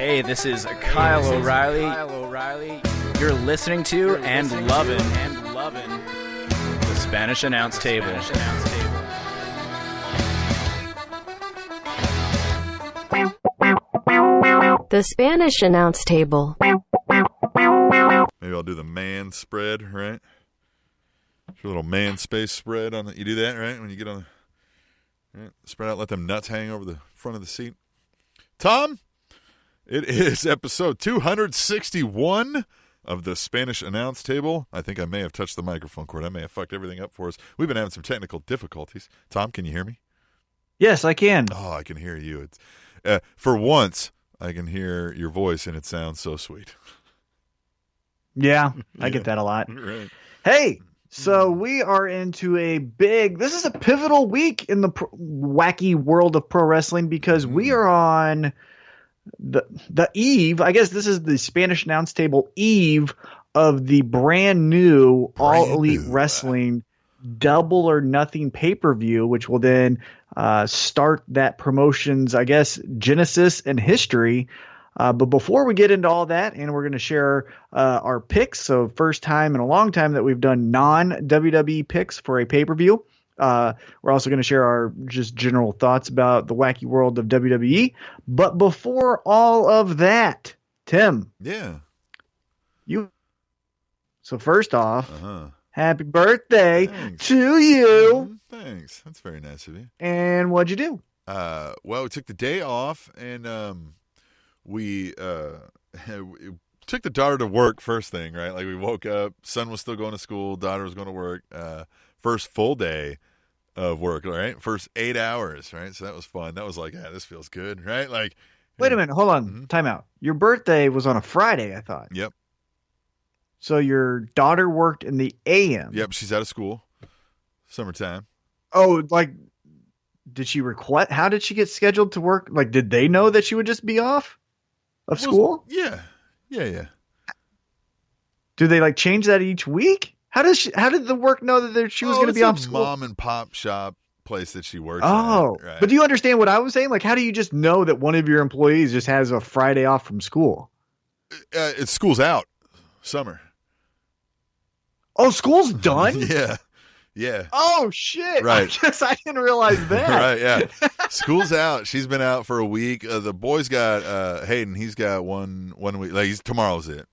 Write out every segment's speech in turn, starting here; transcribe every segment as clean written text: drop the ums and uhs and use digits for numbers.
Hey, this is Kyle O'Reilly. You're listening to and loving the Spanish Announce Table. The Spanish Announce Table. Maybe I'll do the man spread, right? Your little man space spread on the. You do that, right? When you get on the. Right? Spread out, let them nuts hang over the front of the seat. Tom, it is episode 261 of the Spanish Announce Table. I think I may have touched the microphone cord. I may have fucked everything up for us. We've been having some technical difficulties. Tom, can you hear me? Yes, I can. Oh, I can hear you. It's for once, I can hear your voice, and it sounds so sweet. Yeah, I get that a lot. Right. Hey, so we are into this is a pivotal week in the wacky world of pro wrestling because we are on the eve. I guess this is the Spanish Announce Table eve of the brand new All Elite Wrestling Double or Nothing pay-per-view, which will then start that promotion's, I guess, genesis and history. But before we get into all that, and we're going to share our picks, so first time in a long time that we've done non-WWE picks for a pay-per-view. We're also going to share our just general thoughts about the wacky world of WWE. But before all of that, Tim. Yeah. So first off, happy birthday to you. Thanks. That's very nice of you. And what'd you do? Well, we took the day off, and we took the daughter to work first thing, right? Like we woke up, son was still going to school, daughter was going to work. First full day of work, right? First 8 hours, right? So that was fun. That was like, yeah, this feels good, right? Like, wait a minute, hold on, time out. Your birthday was on a Friday, I thought. Yep. So your daughter worked in the AM. Yep, she's out of school. Summertime. Oh, like, did she request? How did she get scheduled to work? Like, did they know that she would just be off of school? Yeah. Do they like change that each week? How did the work know that she was going to be off school? Mom and pop shop place that she works at. Right. But do you understand what I was saying? Like, how do you just know that one of your employees just has a Friday off from school? It's school's out. Summer. Oh, school's done? Yeah. Oh, shit. Right. I guess I didn't realize that. Right, yeah. School's out. She's been out for a week. The boy's got Hayden. He's got one week. Like tomorrow's it.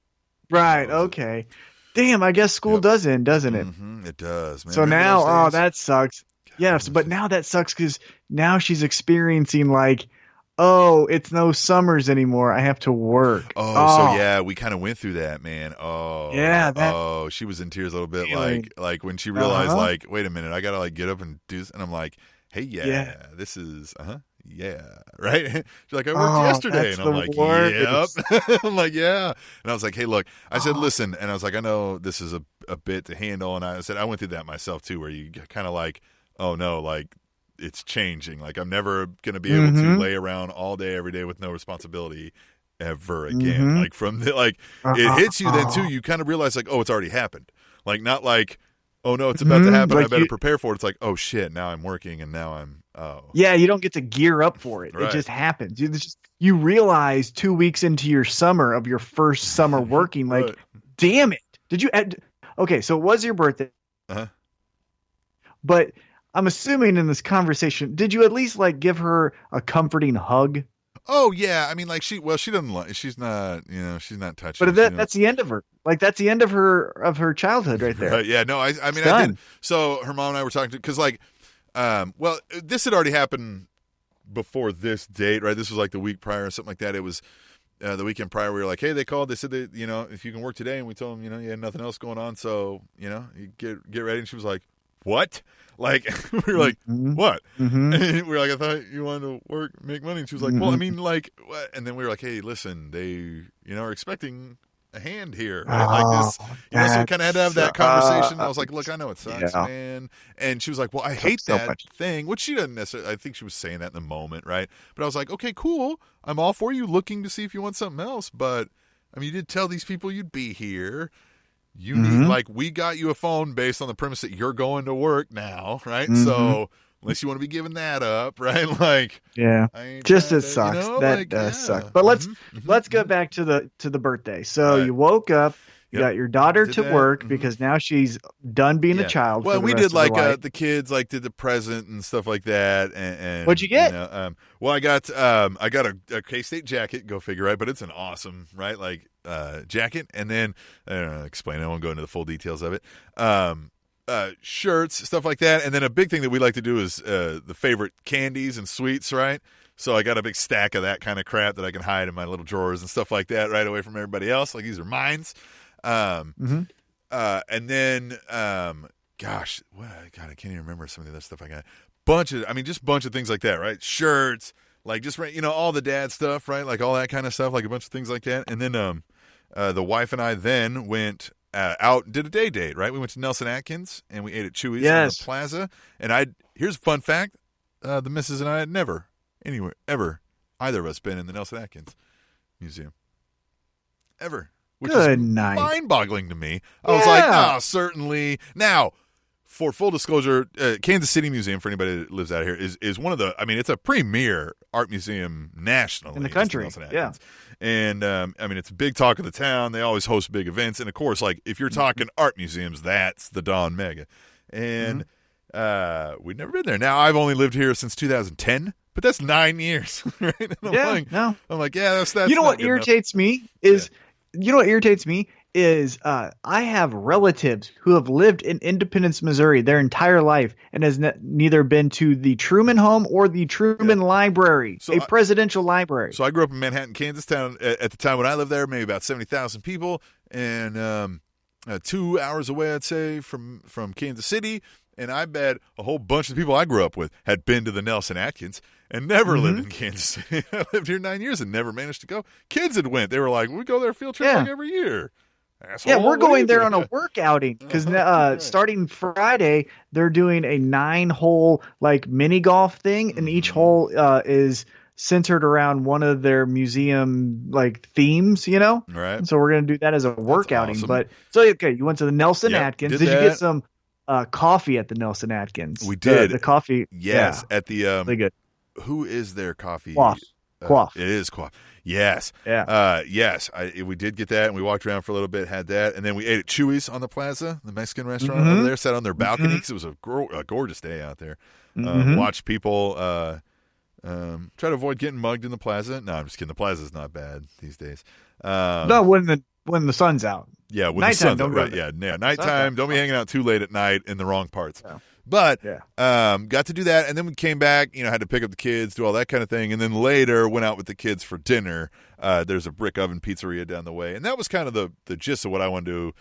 Right, okay. Damn, I guess school does end, doesn't it? Mm-hmm, it does, man. So now, that sucks. Yes, but now that sucks because now she's experiencing like, oh, it's no summers anymore. I have to work. So yeah, we kind of went through that, man. Oh, yeah. She was in tears a little bit, like when she realized, like, wait a minute, I gotta like get up and do this, and I'm like, hey, this is, yeah, right. She's like, I worked yesterday, and I'm like, yep. I'm like, yeah, and I was like, hey, look, I said, listen, and I was like, I know this is a bit to handle, and I said, I went through that myself too, where you kind of like, oh no, like. It's changing. Like I'm never going to be able to lay around all day, every day with no responsibility ever again. Like from the, like it hits you then too. You kind of realize like, oh, it's already happened. Like not like, oh no, it's about to happen. Like I better prepare for it. It's like, oh shit, now I'm working and now I'm, Yeah, you don't get to gear up for it. Right. It just happens. You realize 2 weeks into your summer of your first summer working, like, damn it. Did you, okay, so it was your birthday. But I'm assuming in this conversation, did you at least like give her a comforting hug? Oh yeah, I mean, like she doesn't like. She's not, she's not touching. But that's the end of her. Like that's the end of her childhood right there. Yeah, no, I mean, I did. So her mom and I were talking because like, well, this had already happened before this date, right? This was like the week prior or something like that. It was the weekend prior. We were like, hey, they called. They said that if you can work today, and we told them you had nothing else going on, so you get ready. And she was like, what? Like, we were like, what? And we were like, I thought you wanted to work, make money. And she was like, well, I mean, like, what? And then we were like, hey, listen, they, are expecting a hand here. Right? Like this, so we kind of had to have that conversation. I was like, look, I know it sucks, man. And she was like, well, I hate that thing, which she doesn't necessarily, I think she was saying that in the moment, right? But I was like, okay, cool. I'm all for you looking to see if you want something else. But, I mean, you did tell these people you'd be here. You need, like, we got you a phone based on the premise that you're going to work now, right? So unless you want to be giving that up, right? Like, Yeah, I ain't just trying it to, sucks. you know, That like, does yeah. suck. But let's go back to the birthday. So Right. you woke up, you Yep. got your daughter Did to that. work because now she's done being a child. Well, for the we rest did of her like life. the kids like did the present and stuff like that. And What'd you get? Well, I got a K-State jacket. Go figure, right? But it's an awesome, right? Like jacket, and then explain. I won't go into the full details of it. Shirts, stuff like that, and then a big thing that we like to do is the favorite candies and sweets, right? So I got a big stack of that kind of crap that I can hide in my little drawers and stuff like that, right away from everybody else. Like these are mines. And then, gosh, I can't even remember some of the other stuff I got. Bunch of things like that, right? Shirts, like just, you know, all the dad stuff, right? Like all that kind of stuff, like a bunch of things like that. And then, the wife and I then went out and did a day date, right? We went to Nelson Atkins and we ate at Chewy's in the plaza. And here's a fun fact. The missus and I had never anywhere, ever, either of us been in the Nelson Atkins Museum. Ever. Which is mind-boggling to me. I was like, no, certainly. Now, for full disclosure, Kansas City Museum, for anybody that lives out here, is one of the, I mean, it's a premier art museum nationally. In the country, yeah. And, I mean, it's a big talk of the town. They always host big events. And, of course, like, if you're talking art museums, that's the Don Mega. And we'd never been there. Now, I've only lived here since 2010. But that's 9 years, right? I'm like, yeah, that's you know what irritates me is, I have relatives who have lived in Independence, Missouri their entire life and has neither been to the Truman Home or the Truman Library, presidential library. So I grew up in Manhattan, Kansas town. At the time when I lived there, maybe about 70,000 people, and 2 hours away, I'd say, from Kansas City. And I bet a whole bunch of people I grew up with had been to the Nelson Atkins and never lived in Kansas City. I lived here 9 years and never managed to go. Kids had went. They were like, we go there field trip like every year. Asshole, yeah, we're going there on a work outing because starting Friday, they're doing a 9-hole like mini golf thing, and each hole is centered around one of their museum like themes, you know? Right. And so we're going to do that as a work outing. Awesome. But so, okay, you went to the Nelson Atkins. Did you get some coffee at the Nelson Atkins? We did. The coffee. Yes. At the, really good. Who is their coffee? Quaff. It is Quaff. Yes. Yeah. Yes. We did get that, and we walked around for a little bit, had that, and then we ate at Chewy's on the plaza, the Mexican restaurant over there, sat on their balcony because it was a gorgeous day out there. Watched people try to avoid getting mugged in the plaza. No, I'm just kidding. The plaza's not bad these days. No, when the sun's out. Yeah, when nighttime, the sun's out. Right, yeah. Nighttime. Don't be hanging out too late at night in the wrong parts. Yeah. But got to do that, and then we came back, had to pick up the kids, do all that kind of thing, and then later went out with the kids for dinner. There's a brick oven pizzeria down the way, and that was kind of the gist of what I wanted to do.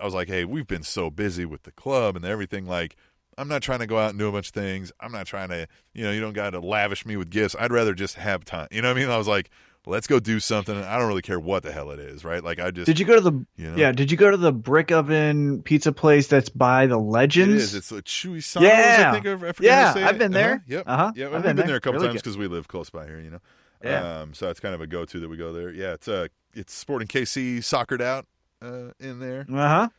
I was like, hey, we've been so busy with the club and everything, like, I'm not trying to go out and do a bunch of things. I'm not trying to, you don't got to lavish me with gifts. I'd rather just have time. You know what I mean? I was like, let's go do something. I don't really care what the hell it is, right? Like Did you go to the Did you go to the brick oven pizza place that's by the Legends? It is. It's a Chewy Sauce, I think. I forget how to say I've been there. Yep. Yeah, I've been there a couple really times because we live close by here. Yeah. So it's kind of a go-to that we go there. Yeah, it's Sporting KC soccered out in there.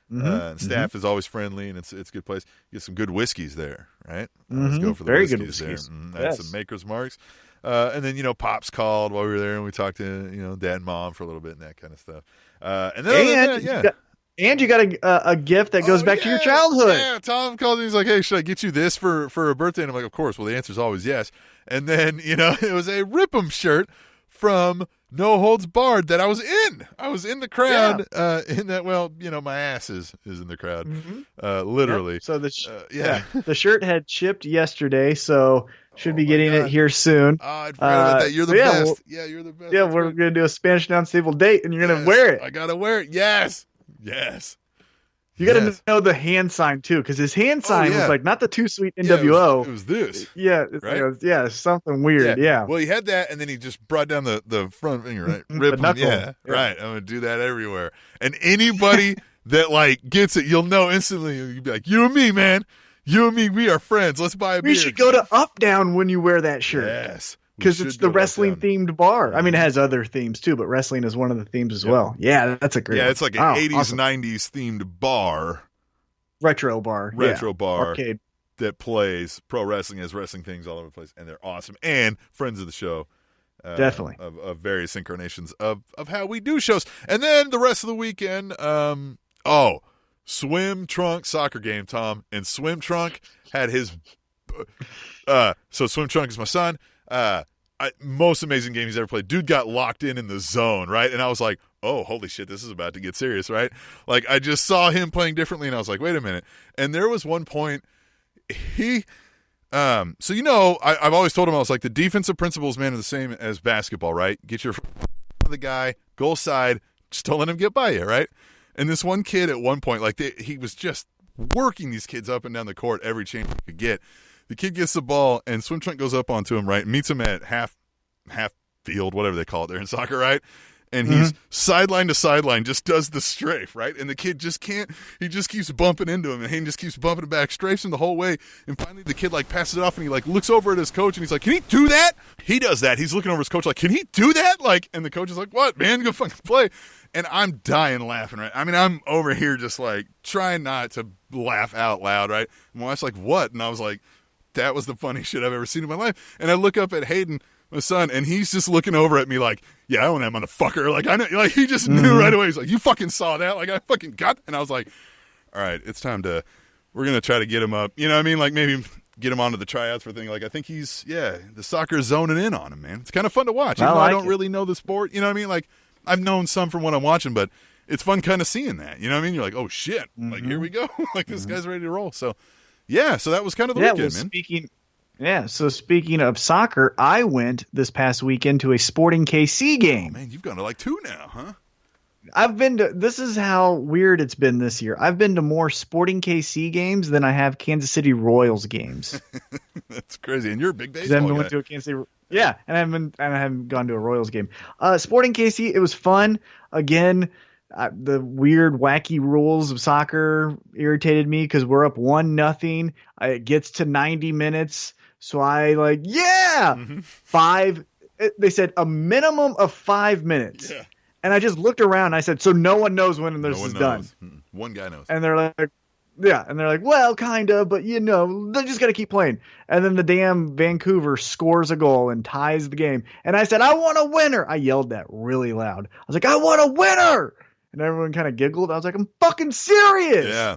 And staff is always friendly, and it's a good place. You get some good whiskeys there, right? Let's go for the Very whiskeys good whiskeys. there. Had some Maker's Marks. And then, Pops called while we were there, and we talked to, Dad and Mom for a little bit and that kind of stuff. And then, and you got a gift that goes back to your childhood. Yeah, Tom called me. He's like, hey, should I get you this for a birthday? And I'm like, of course. Well, the answer is always yes. And then, it was a Rip 'em shirt from No Holds Barred that I was in. I was in the crowd in that, my ass is in the crowd, literally. Yep. So the shirt had shipped yesterday, so should be getting it here soon. Oh, I'd forgot about that. You're the best. You're the best. Yeah, we're going to do a Spanish Announce Table date, and you're going to wear it. I got to wear it. Yes. You got to know the hand sign, too, because his hand sign was like not the Too Sweet NWO. It was this. Yeah. Right? Something weird. Yeah. Well, he had that, and then he just brought down the front finger, right? Rip him. Yeah, right. I'm going to do that everywhere. And anybody that, gets it, you'll know instantly. You'll be like, you and me, man. You and me, we are friends. Let's buy a beer. We should go to Up Down when you wear that shirt. Yes. Because it's the wrestling-themed bar. I mean, it has other themes, too, but wrestling is one of the themes as well. Yeah, that's a great one. It's like an 80s, awesome. 90s themed bar. Retro bar. Retro bar. Arcade. that plays pro wrestling as wrestling things all over the place, and they're awesome and friends of the show. Definitely of various incarnations of how we do shows. And then the rest of the weekend, Swim Trunk soccer game, Tom, and Swim Trunk had his. So Swim Trunk is my son. Most amazing game he's ever played. Dude got locked in the zone, right? And I was like, oh, holy shit, this is about to get serious, right? Like, I just saw him playing differently, and I was like, wait a minute. And there was one point, so I've always told him, I was like, the defensive principles, man, are the same as basketball, right? Get your the guy, goal side, just don't let him get by you, right? And this one kid at one point, like, he was just working these kids up and down the court every chance he could get. The kid gets the ball, and Swim Trunk goes up onto him, right? Meets him at half field, whatever they call it there in soccer, right? And he's sideline to sideline, just does the strafe, right? And the kid just can't. He just keeps bumping into him, and Hayden just keeps bumping it back, strafes him the whole way. And finally, the kid like passes it off, and he like looks over at his coach, and he's like, "Can he do that?" He does that. He's looking over his coach, like, "Can he do that?" Like, and the coach is like, "What, man? Go fucking play." And I'm dying laughing, right? I mean, I'm over here just like trying not to laugh out loud, right? And my wife's like, "What?" And I was like, that was the funniest shit I've ever seen in my life. And I look up at Hayden, my son, and he's just looking over at me like, yeah, I own that motherfucker. Like, I know, like, he just knew right away. He's like, you fucking saw that? Like, I fucking got. And I was like, all right, it's time to, we're going to try to get him up. You know what I mean? Like, maybe get him onto the tryouts for thing. Like, I think he's, the soccer is zoning in on him, man. It's kind of fun to watch. Even though I don't really know the sport. You know what I mean? Like, I've known some from what I'm watching, but it's fun kind of seeing that. You know what I mean? You're like, oh, shit. Like, here we go. Like, this guy's ready to roll. So, yeah, so that was kind of the weekend, man. So speaking of soccer, I went this past weekend to a Sporting KC game. Oh, man, you've gone to like 2 now, huh? This is how weird it's been this year. I've been to more Sporting KC games than I have Kansas City Royals games. That's crazy. And you're a big baseball guy. Went to a Kansas City, yeah, and I haven't gone to a Royals game. Sporting KC, it was fun. Again, the weird, wacky rules of soccer irritated me because we're up 1-0. It gets to 90 minutes. So I they said a minimum of 5 minutes. Yeah. And I just looked around and I said, so no one knows when this is done. One guy knows. And they're like, well, kind of, but they just got to keep playing. And then the damn Vancouver scores a goal and ties the game. And I said, I want a winner. I yelled that really loud. I was like, I want a winner. And everyone kind of giggled. I was like, I'm fucking serious. Yeah.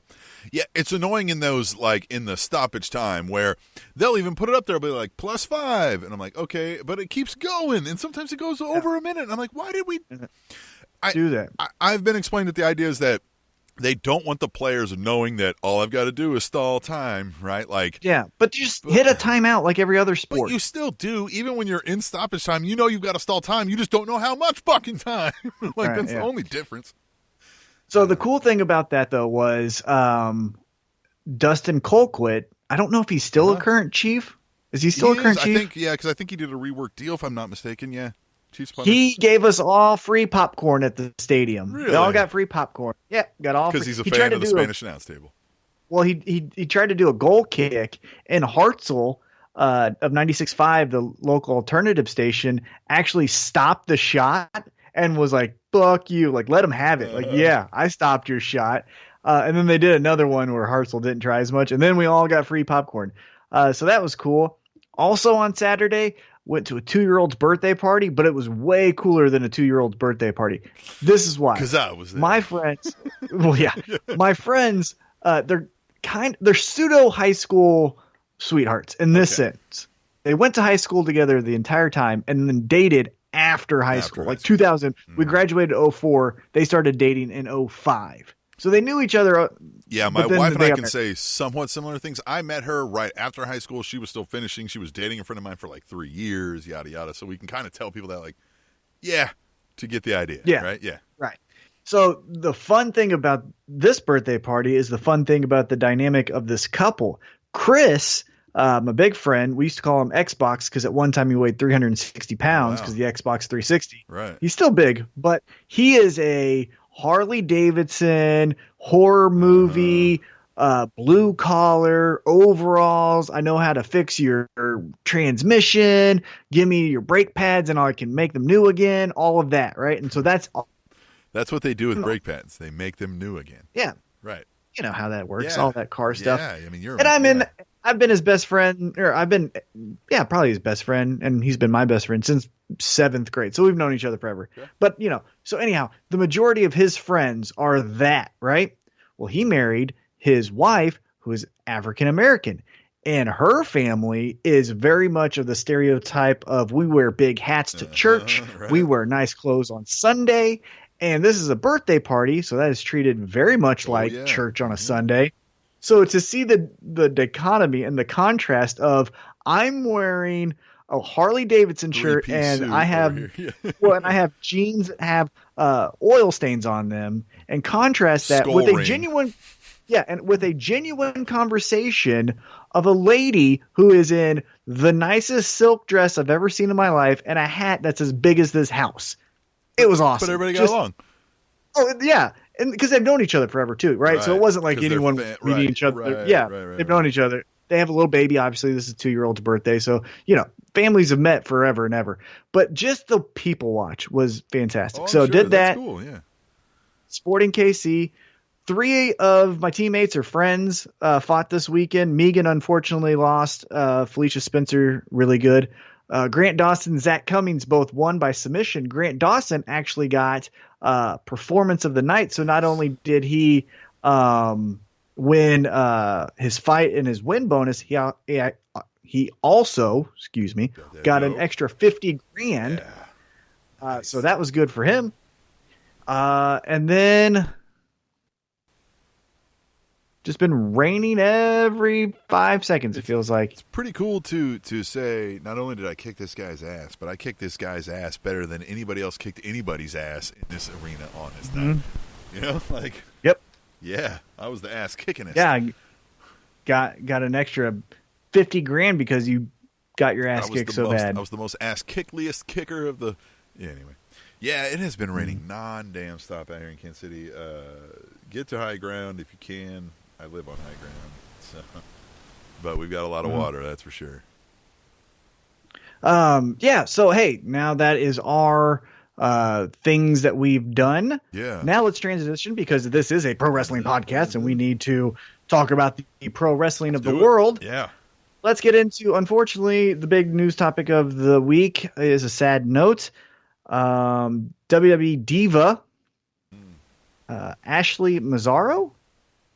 Yeah, it's annoying in those, like, in the stoppage time where they'll even put it up there, they'll be like, +5. And I'm like, okay, but it keeps going. And sometimes it goes over a minute. And I'm like, why did we do that? I've been explained that the idea is that they don't want the players knowing that all I've got to do is stall time, right? Like, yeah, but just hit a timeout like every other sport. But you still do. Even when you're in stoppage time, you've got to stall time. You just don't know how much fucking time. That's the only difference. So the cool thing about that, though, was Dustin Colquitt. I don't know if he's still a current chief. Is he still a current chief? I think, because I think he did a rework deal, if I'm not mistaken. Yeah. Chiefs punter. He gave us all free popcorn at the stadium. Really? We all got free popcorn. Yeah, got all free. Because he's a fan of the Spanish announce table. Well, he tried to do a goal kick, and Hartzell of 96.5, the local alternative station, actually stopped the shot and was like, fuck you, like, let him have it. Like, yeah, I stopped your shot. And then they did another one where Hartzell didn't try as much, and then we all got free popcorn. So that was cool. Also on Saturday, went to a 2-year-old's birthday party, but it was way cooler than a 2-year-old's birthday party. This is why. Because I was there. My friends, my friends, they're pseudo high school sweethearts in this sense. They went to high school together the entire time and then dated after high school. Like 2000, we graduated in 04. They started dating in 05. So they knew each other. Yeah, my wife and I can say somewhat similar things. I met her right after high school. She was still finishing. She was dating a friend of mine for like 3 years, yada, yada. So we can kind of tell people that, like, to get the idea. Yeah. Right? Yeah. Right. So the fun thing about this birthday party is the fun thing about the dynamic of this couple. Chris, my big friend, we used to call him Xbox because at one time he weighed 360 pounds because the Xbox 360. Right. He's still big, but he is a Harley Davidson horror movie, blue collar overalls. I know how to fix your transmission. Give me your brake pads and I can make them new again. All of that, right? And so that's what they do with brake pads. They make them new again. Yeah. Right. you know how that works, Yeah. all that car stuff. Yeah, I mean, I've been his best friend, or probably his best friend, and he's been my best friend since 7th grade. So we've known each other forever. Okay. But, so anyhow, the majority of his friends are that, right? Well, he married his wife, who is African American, and her family is very much of the stereotype of we wear big hats to church, right. we wear nice clothes on Sunday, and this is a birthday party, so that is treated very much like church on a Sunday. So to see the dichotomy and the contrast of I'm wearing a Harley Davidson shirt and I have and I have jeans that have oil stains on them, and contrast that with a genuine conversation of a lady who is in the nicest silk dress I've ever seen in my life and a hat that's as big as this house. It was awesome. But everybody got along. Oh yeah. And because they've known each other forever too, right? So it wasn't like anyone meeting each other. They've known each other. They have a little baby. Obviously, this is a 2-year-old's birthday, so families have met forever and ever. But just the people watch was fantastic. Did that. That's cool, yeah. Sporting KC. 3 of my teammates or friends fought this weekend. Megan unfortunately lost. Felicia Spencer really good. Grant Dawson and Zach Cummings both won by submission. Grant Dawson actually got performance of the night. So not only did he win his fight and his win bonus, he also, got an extra $50,000. Yeah. So that was good for him. And then just been raining every 5 seconds, it feels like. It's pretty cool to say, not only did I kick this guy's ass, but I kicked this guy's ass better than anybody else kicked anybody's ass in this arena on this night. Yep. Yeah, I was the ass kickingest. Yeah, got an extra $50,000 because you got your ass kicked so bad. I was the most ass kickliest kicker of the. Yeah, anyway. Yeah, it has been raining non-damn stop out here in Kansas City. Get to high ground if you can. I live on high ground, but we've got a lot of water, that's for sure. So hey, now that is our things that we've done. Yeah. Now let's transition, because this is a pro wrestling podcast and we need to talk about the pro wrestling of the world. Yeah. Let's get into, unfortunately, the big news topic of the week is a sad note. WWE Diva, Ashley Massaro.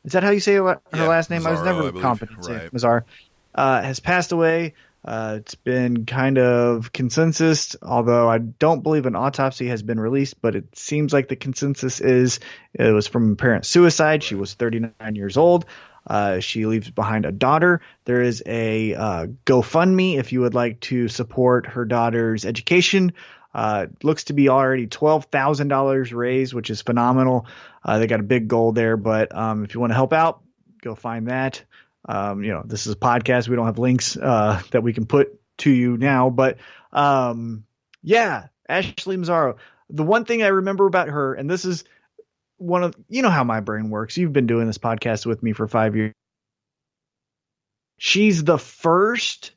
Is that how you say her last name? Massaro, I was never competent to right. Massaro. Has passed away. It's been kind of consensus, although I don't believe an autopsy has been released, but it seems like the consensus is it was from apparent suicide. She was 39 years old. She leaves behind a daughter. There is a GoFundMe if you would like to support her daughter's education. Looks to be already $12,000 raised, which is phenomenal. They got a big goal there, but if you want to help out, go find that. This is a podcast. We don't have links that we can put to you now, but Ashley Massaro. The one thing I remember about her, and this is one of, how my brain works. You've been doing this podcast with me for 5 years. She's the first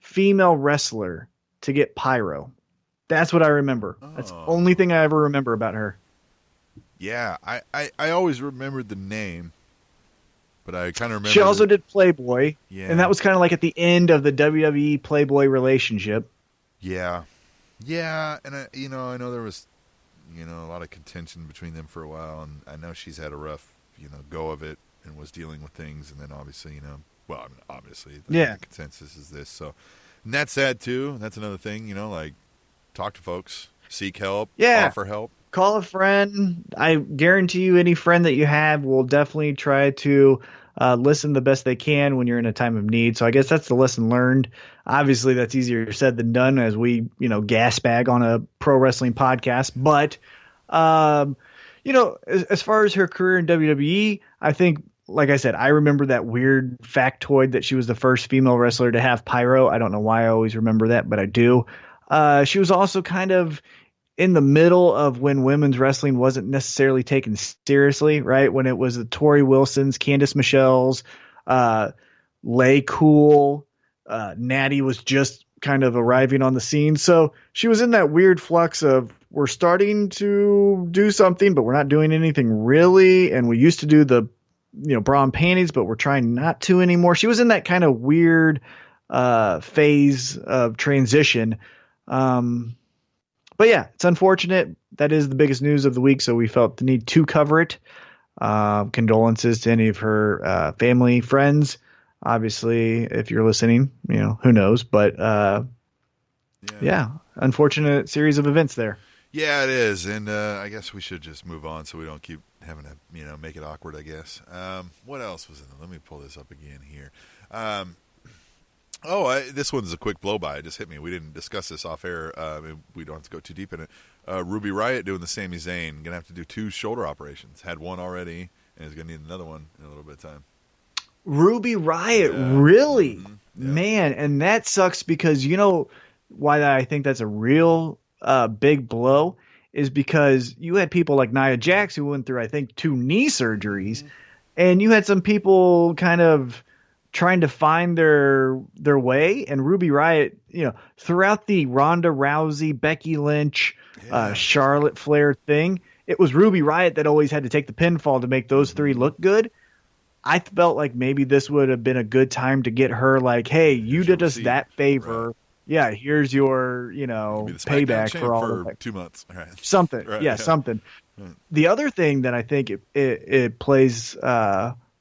female wrestler to get pyro. That's what I remember. That's the only thing I ever remember about her. Yeah, I always remembered the name, but I kind of remember. She also did Playboy, and that was kind of like at the end of the WWE Playboy relationship. Yeah, and I know there was, a lot of contention between them for a while, and I know she's had a rough, go of it and was dealing with things, and then obviously, the consensus is this. So, and that's sad too. That's another thing, talk to folks, seek help, offer help. Call a friend. I guarantee you any friend that you have will definitely try to listen the best they can when you're in a time of need. So I guess that's the lesson learned. Obviously, that's easier said than done as we, gas bag on a pro wrestling podcast. But, as far as her career in WWE, I think, like I said, I remember that weird factoid that she was the first female wrestler to have pyro. I don't know why I always remember that, but I do. She was also kind of in the middle of when women's wrestling wasn't necessarily taken seriously, right? When it was the Tori Wilsons, Candice Michelle's, Lay Cool, Natty was just kind of arriving on the scene. So she was in that weird flux of, we're starting to do something, but we're not doing anything really. And we used to do the bra and panties, but we're trying not to anymore. She was in that kind of weird phase of transition. But yeah, it's unfortunate. That is the biggest news of the week, so we felt the need to cover it. Condolences to any of her family, friends. Obviously, if you're listening, who knows? But yeah, unfortunate series of events there. Yeah, it is, and I guess we should just move on so we don't keep having to, make it awkward, I guess. What else was in there? Let me pull this up again here. This one's a quick blow-by. It just hit me. We didn't discuss this off-air. We don't have to go too deep in it. Ruby Riot doing the Sami Zayn. Going to have to do 2 shoulder operations. Had one already, and is going to need another one in a little bit of time. Ruby Riot, really? Mm-hmm. Yeah. Man, and that sucks because why I think that's a real big blow is because you had people like Nia Jax who went through, I think, 2 knee surgeries, and you had some people kind of trying to find their way, and Ruby Riot, throughout the Ronda Rousey, Becky Lynch, Charlotte Flair thing, it was Ruby Riot that always had to take the pinfall to make those 3 look good. I felt like maybe this would have been a good time to get her like, hey, you did us that favor. Right. Yeah, here's your, payback for all of 2 months. Right. Something. Right, yeah, something. Right. The other thing that I think it plays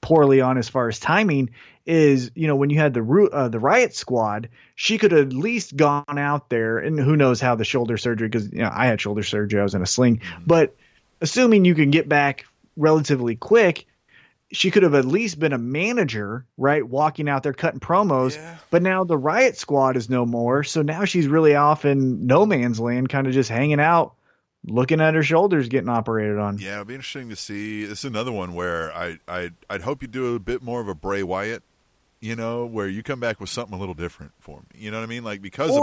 poorly on as far as timing is, when you had the Riot Squad, she could have at least gone out there, and who knows how the shoulder surgery, because I had shoulder surgery, I was in a sling, but assuming you can get back relatively quick, she could have at least been a manager, right? Walking out there cutting promos, but now the Riot Squad is no more. So now she's really off in no man's land, kind of just hanging out, looking at her shoulders getting operated on. Yeah, it'll be interesting to see. This is another one where I'd hope you do a bit more of a Bray Wyatt, where you come back with something a little different for me. You know what I mean? Like because of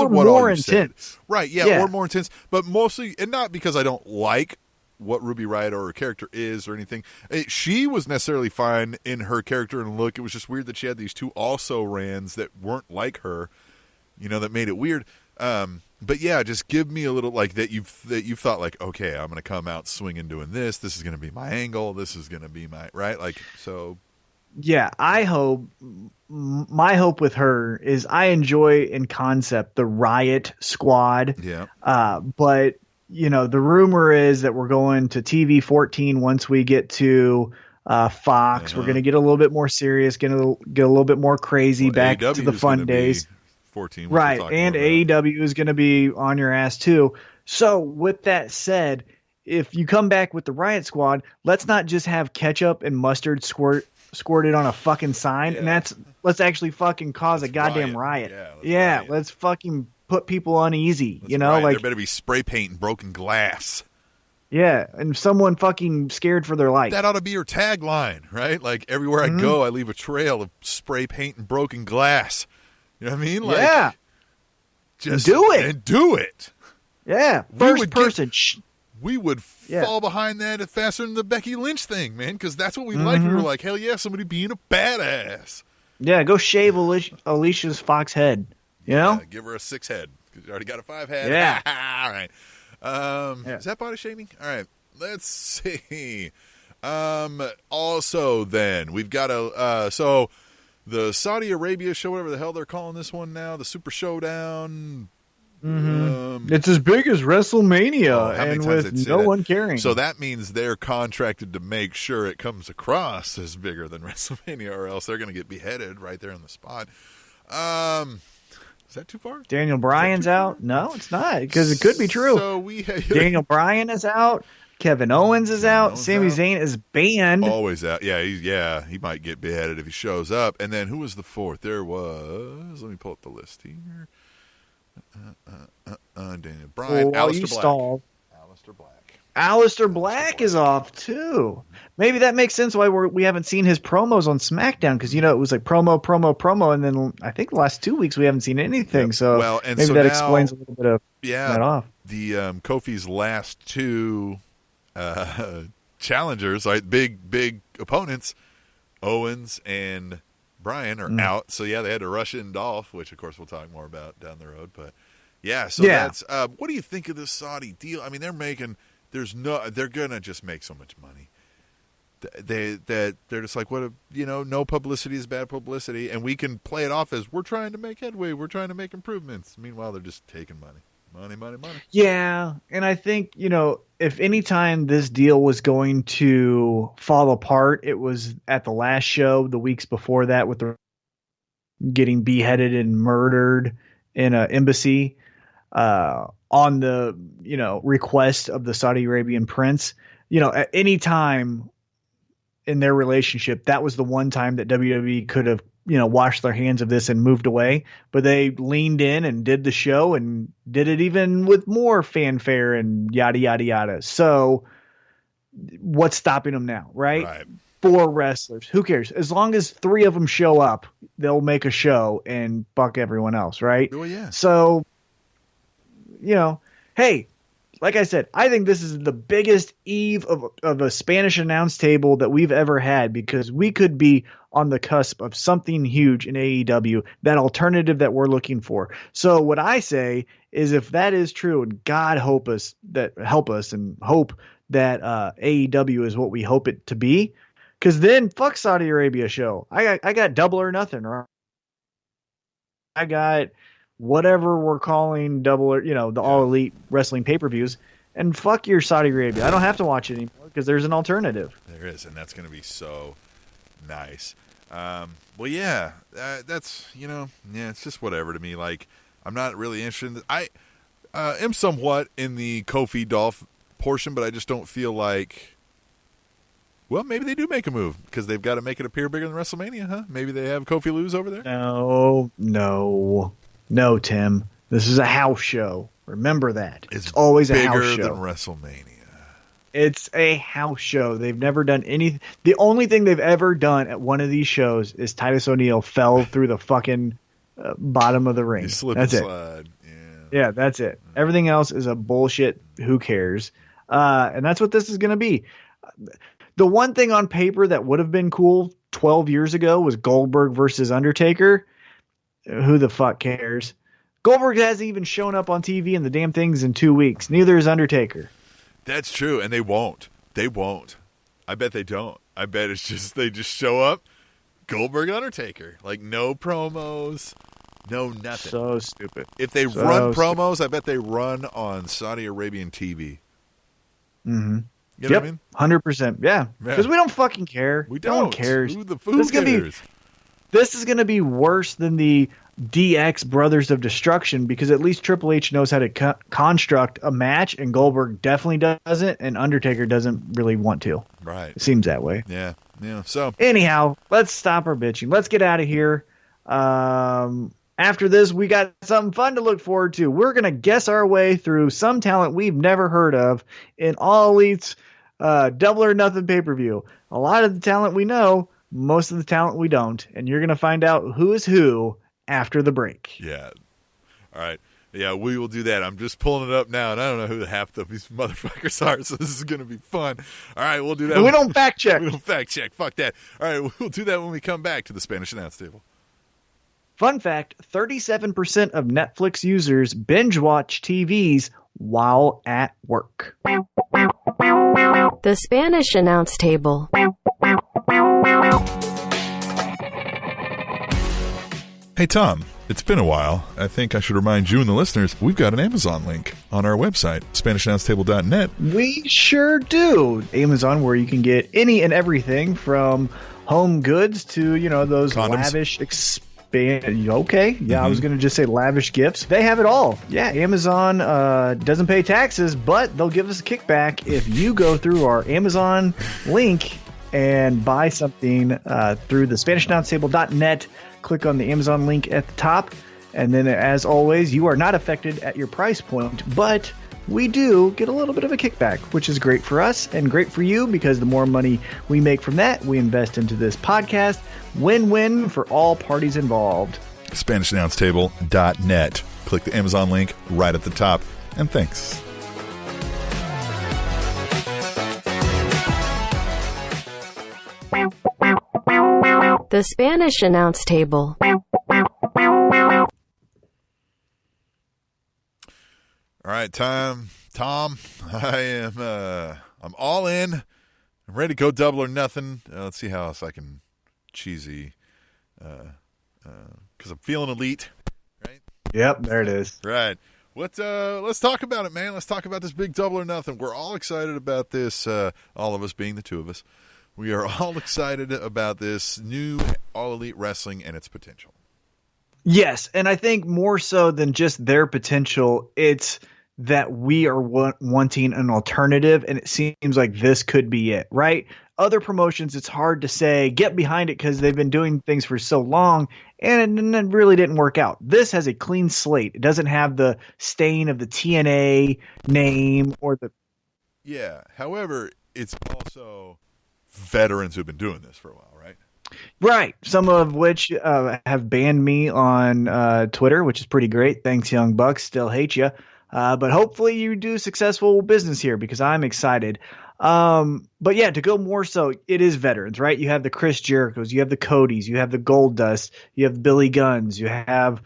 what all you said. Right, yeah, or more intense. But mostly, and not because I don't like what Ruby Riot or her character is or anything. She was necessarily fine in her character and look. It was just weird that she had these 2 also-rans that weren't like her, that made it weird. But yeah, just give me a little like that you've thought like, okay, I'm going to come out swinging doing this. This is going to be my angle. This is going to be my, right? Like, so. Yeah, my hope with her is I enjoy in concept the Riot Squad. Yeah. But the rumor is that we're going to TV 14 once we get to Fox. We're going to get a little bit more serious, get a little bit more crazy, back AEW to the fun days. 14, right, and AEW is going to be on your ass too. So with that said, if you come back with the Riot Squad, let's not just have ketchup and mustard squirted on a fucking sign, and let's actually fucking cause a goddamn riot. Let's fucking put people uneasy, like there better be spray paint and broken glass. Yeah, and someone fucking scared for their life. That ought to be your tagline, right? Like everywhere I go, I leave a trail of spray paint and broken glass. You know what I mean? Like, just do it and do it. Yeah, first person. We would fall behind that faster than the Becky Lynch thing, man, because that's what we liked. We were like, hell yeah, somebody being a badass. Yeah, go shave Alicia's fox head. Give her a 6 head because you already got a 5 head. Yeah. All right. Is that body shaming? All right. Let's see. Also, then we've got so the Saudi Arabia show, whatever the hell they're calling this one now, the Super Showdown. It's as big as WrestleMania, and with no one caring. So that means they're contracted to make sure it comes across as bigger than WrestleMania, or else they're going to get beheaded right there on the spot. Is that too far? Daniel Bryan's out? No, it's not, because it could be true. So Daniel Bryan is out. Kevin Owens is out. Sami Zayn is banned. Always out. Yeah, he might get beheaded if he shows up. And then who was the 4th? There was. Let me pull up the list here. Daniel Bryan. Aleister Black. Aleister Black is off too. Maybe that makes sense why we haven't seen his promos on SmackDown, because it was like promo, and then I think the last 2 weeks we haven't seen anything. So maybe that explains a little bit of that off. The Kofi's last 2 challengers, like big opponents, Owens and Bryan are out. So they had to rush in Dolph, which of course we'll talk more about down the road. But that's what do you think of this Saudi deal? I mean, they're gonna just make so much money. they're just like, no publicity is bad publicity, and we can play it off as we're trying to make headway, we're trying to make improvements. Meanwhile, they're just taking money. Yeah, and I think, if any time this deal was going to fall apart, it was at the last show, the weeks before that, with the getting beheaded and murdered in an embassy on the request of the Saudi Arabian prince. At any time in their relationship, that was the one time that WWE could have washed their hands of this and moved away, but they leaned in and did the show and did it even with more fanfare and yada yada yada. So what's stopping them now, right? 4 wrestlers, who cares? As long as 3 of them show up, they'll make a show and fuck everyone else, right? Oh yeah. So hey, like I said, I think this is the biggest eve of a Spanish announce table that we've ever had, because we could be on the cusp of something huge in AEW, that alternative that we're looking for. So what I say is, if that is true, and God help us that AEW is what we hope it to be, because then fuck Saudi Arabia show. I got Double or Nothing, right? I got whatever we're calling Double or, the All Elite Wrestling pay-per-views, and fuck your Saudi Arabia. I don't have to watch it anymore because there's an alternative. There is, and that's going to be so nice. Well, yeah, that's, it's just whatever to me. Like, I'm not really interested in this. I am somewhat in the Kofi Dolph portion, but I just don't feel like, well, maybe they do make a move because they've got to make it appear bigger than WrestleMania, huh? Maybe they have Kofi lose over there? No, Tim. This is a house show. Remember that. It's always a house show. Bigger than WrestleMania. It's a house show. They've never done anything. The only thing they've ever done at one of these shows is Titus O'Neil fell through the fucking bottom of the ring. That's and slide. Yeah, that's it. Everything else is a bullshit. Who cares? And that's what this is going to be. The one thing on paper that would have been cool 12 years ago was Goldberg versus Undertaker. Who the fuck cares? Goldberg hasn't even shown up on TV, and the damn thing's in 2 weeks. Neither is Undertaker. That's true, and they won't. I bet they don't. I bet it's just they just show up, Goldberg, Undertaker. Like, no promos, no nothing. So stupid. If they run promos, I bet they run on Saudi Arabian TV. Mm-hmm. You know what I mean? 100%. Yeah. Because we don't fucking care. We don't. No one cares. Who cares? This is going to be worse than the DX Brothers of Destruction, because at least Triple H knows how to construct a match, and Goldberg definitely doesn't, and Undertaker doesn't really want to. Right. It seems that way. Yeah. So anyhow, let's stop our bitching. Let's get out of here. After this, we got something fun to look forward to. We're going to guess our way through some talent we've never heard of in All Elite's Double or Nothing pay-per-view. A lot of the talent we know, most of the talent we don't, and you're going to find out who is who after the break. Yeah. All right. Yeah, we will do that. I'm just pulling it up now, and I don't know who the half of these motherfuckers are, so this is going to be fun. All right, we'll do that. We don't fact check. Fuck that. All right, we'll do that when we come back to the Spanish Announce Table. Fun fact, 37% of Netflix users binge watch TVs while at work. The Spanish Announce Table. Hey, Tom, it's been a while. I think I should remind you and the listeners, we've got an Amazon link on our website, SpanishAnnounceTable.net. We sure do. Amazon, where you can get any and everything from home goods to, those condoms. Lavish okay. Yeah, I was going to just say lavish gifts. They have it all. Yeah, Amazon doesn't pay taxes, but they'll give us a kickback if you go through our Amazon link and buy something through the SpanishAnnounceTable.net. Click on the Amazon link at the top. And then, as always, you are not affected at your price point, but we do get a little bit of a kickback, which is great for us and great for you, because the more money we make from that, we invest into this podcast. Win-win for all parties involved. SpanishAnnounceTable.net. Click the Amazon link right at the top. And thanks. The Spanish Announce Table. All right, Tom, I'm all in. I'm ready to go double or nothing. Let's see how else I can cheesy, because I'm feeling elite, right? Yep, there it is. Right. Let's talk about it, man. Let's talk about this big double or nothing. We're all excited about this, all of us being the two of us. We are all excited about this new All Elite Wrestling and its potential. Yes, and I think more so than just their potential, it's that we are wanting an alternative, and it seems like this could be it, right? Other promotions, it's hard to say, get behind it because they've been doing things for so long, and it really didn't work out. This has a clean slate. It doesn't have the stain of the TNA name or the... Yeah, however, it's also veterans who've been doing this for a while, right? Right, some of which have banned me on Twitter, which is pretty great. Thanks, Young Bucks. Still hate you. But hopefully you do successful business here because I'm excited. But yeah, to go more so, it is veterans, right? You have the Chris Jerichos, you have the Codys, you have the Gold Dust, you have the Billy Gunns, you have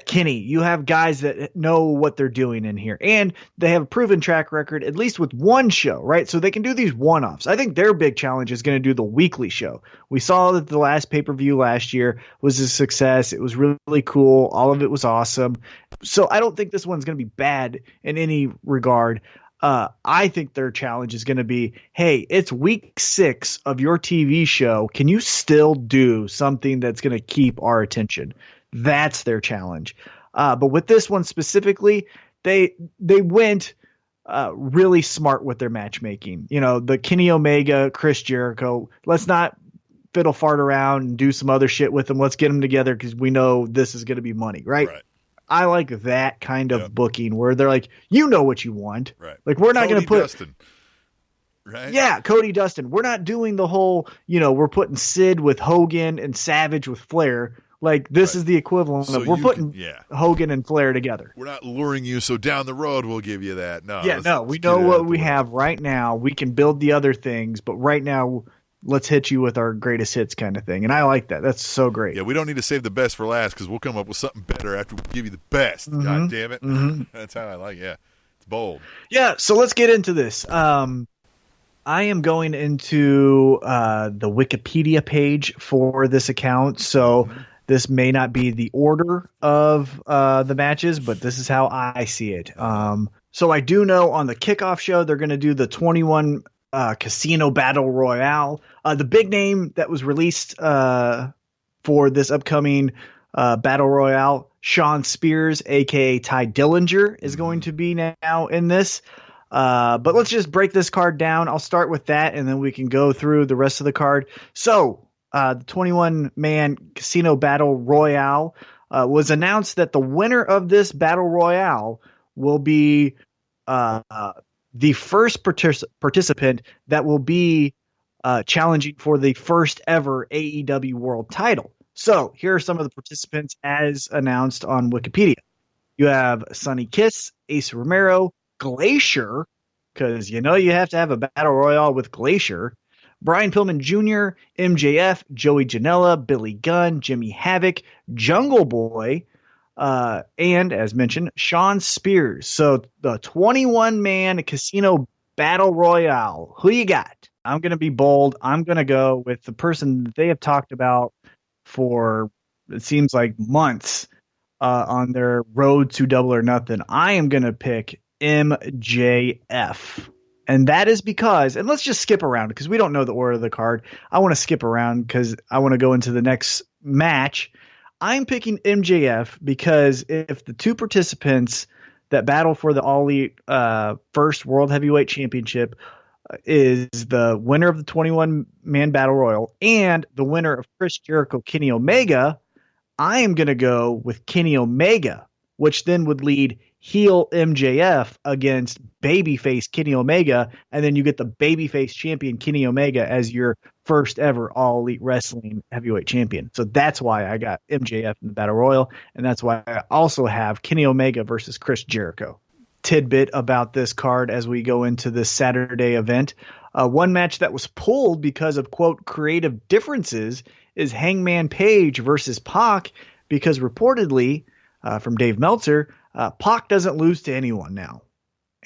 Kenny. You have guys that know what they're doing in here, and they have a proven track record, at least with one show, right? So they can do these one-offs. I think their big challenge is going to do the weekly show. We saw that the last pay-per-view last year was a success. It was really cool. All of it was awesome. So I don't think this one's going to be bad in any regard. I think their challenge is going to be, hey, it's week 6 of your TV show. Can you still do something that's going to keep our attention? That's their challenge. But with this one specifically, they went really smart with their matchmaking. You know, the Kenny Omega, Chris Jericho, let's not fiddle fart around and do some other shit with them. Let's get them together because we know this is going to be money, right? I like that kind of booking where they're like, you know what you want. Right. Like, we're not going to put Dustin. Right. Yeah, Cody Dustin. We're not doing the whole, we're putting Sid with Hogan and Savage with Flair. Like, this is the equivalent of we're putting Hogan and Flair together. We're not luring you, so down the road we'll give you that. No. We know what we have right now. We can build the other things, but right now, let's hit you with our greatest hits kind of thing. And I like that. That's so great. Yeah, we don't need to save the best for last because we'll come up with something better after we give you the best. Mm-hmm. God damn it. Mm-hmm. That's how I like it. Yeah, it's bold. Yeah, so let's get into this. I am going into the Wikipedia page for this account, so this may not be the order of the matches, but this is how I see it. So I do know on the kickoff show they're going to do the 21 Casino Battle Royale. The big name that was released for this upcoming Battle Royale, Sean Spears, a.k.a. Ty Dillinger, is going to be now in this. But let's just break this card down. I'll start with that, and then we can go through the rest of the card. So the 21-man Casino Battle Royale was announced that the winner of this Battle Royale will be the first participant that will be challenging for the first ever AEW World title. So here are some of the participants as announced on Wikipedia. You have Sonny Kiss, Ace Romero, Glacier, because you have to have a Battle Royale with Glacier, Brian Pillman Jr., MJF, Joey Janela, Billy Gunn, Jimmy Havoc, Jungle Boy, and as mentioned, Sean Spears. So the 21-man Casino Battle Royale. Who you got? I'm going to be bold. I'm going to go with the person that they have talked about for, it seems like, months on their road to Double or Nothing. I am going to pick MJF. And that is because, and let's just skip around because we don't know the order of the card. I want to skip around because I want to go into the next match. I'm picking MJF because if the two participants that battle for the All Elite first World Heavyweight Championship is the winner of the 21-man Battle Royal and the winner of Chris Jericho, Kenny Omega, I am going to go with Kenny Omega, which then would lead heel MJF against babyface Kenny Omega, and then you get the babyface champion Kenny Omega as your first ever All Elite Wrestling heavyweight champion. So that's why I got MJF in the Battle Royal, and that's why I also have Kenny Omega versus Chris Jericho. Tidbit about this card as we go into this Saturday event. One match that was pulled because of, quote, creative differences is Hangman Page versus Pock, because reportedly, from Dave Meltzer, Pock doesn't lose to anyone now.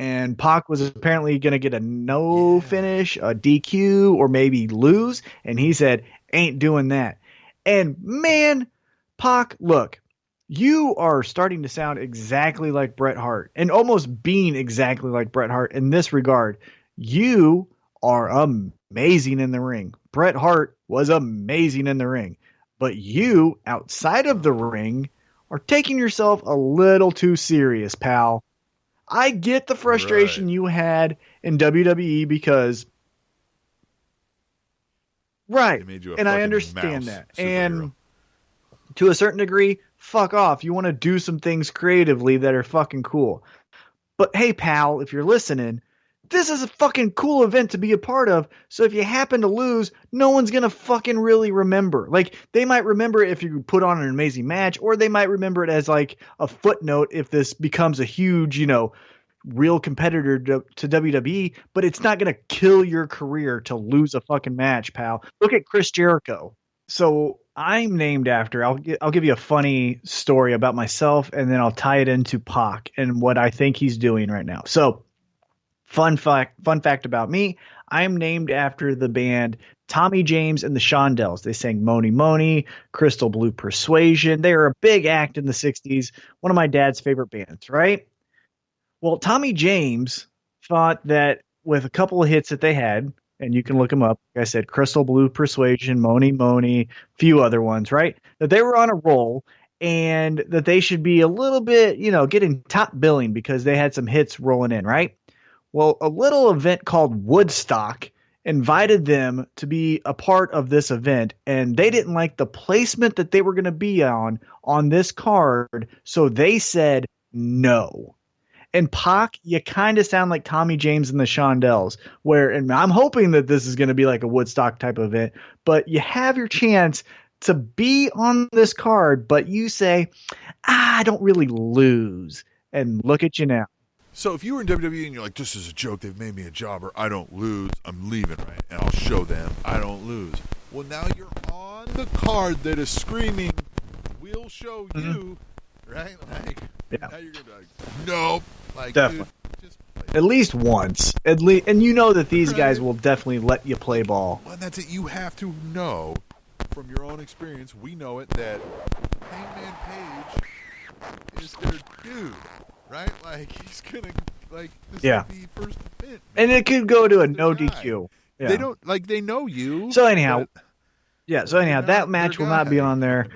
and Pock was apparently going to get a no finish, a DQ, or maybe lose. And he said, ain't doing that. And man, Pock, look, you are starting to sound exactly like Bret Hart and almost being exactly like Bret Hart in this regard. You are amazing in the ring. Bret Hart was amazing in the ring. But you, outside of the ring, are taking yourself a little too serious, pal. I get the frustration you had in WWE because, right, and I understand that. And to a certain degree, fuck off. You want to do some things creatively that are fucking cool. But hey, pal, if you're listening, this is a fucking cool event to be a part of. So if you happen to lose, no one's going to fucking really remember. Like, they might remember it if you put on an amazing match, or they might remember it as like a footnote if this becomes a huge, real competitor to WWE, but it's not going to kill your career to lose a fucking match, pal. Look at Chris Jericho. So I'm named after, I'll give you a funny story about myself, and then I'll tie it into Pock and what I think he's doing right now. So, Fun fact about me, I am named after the band Tommy James and the Shondells. They sang Moni Moni, Crystal Blue Persuasion. They were a big act in the 60s, one of my dad's favorite bands, right? Well, Tommy James thought that with a couple of hits that they had, and you can look them up, like I said, Crystal Blue Persuasion, Moni Moni, few other ones, right? That they were on a roll and that they should be a little bit, getting top billing because they had some hits rolling in, right? Well, a little event called Woodstock invited them to be a part of this event, and they didn't like the placement that they were going to be on this card, so they said no. And Pock, you kind of sound like Tommy James and the Shondells, and I'm hoping that this is going to be like a Woodstock type event, but you have your chance to be on this card, but you say, I don't really lose, and look at you now. So if you were in WWE and you're like, this is a joke, they've made me a jobber, I don't lose, I'm leaving, right? And I'll show them I don't lose. Well, now you're on the card that is screaming, we'll show you, right? Like, now you're going to be like, nope. Like, definitely. Dude, just play. At least once. And you know that these guys will definitely let you play ball. Well, that's it. You have to know from your own experience, we know it, that Hangman Page is their dude. Right? Like, he's going to, like, this is the first event. And it could go to a no DQ. Yeah. They don't, like, they know you. So anyhow, that match will not be on there.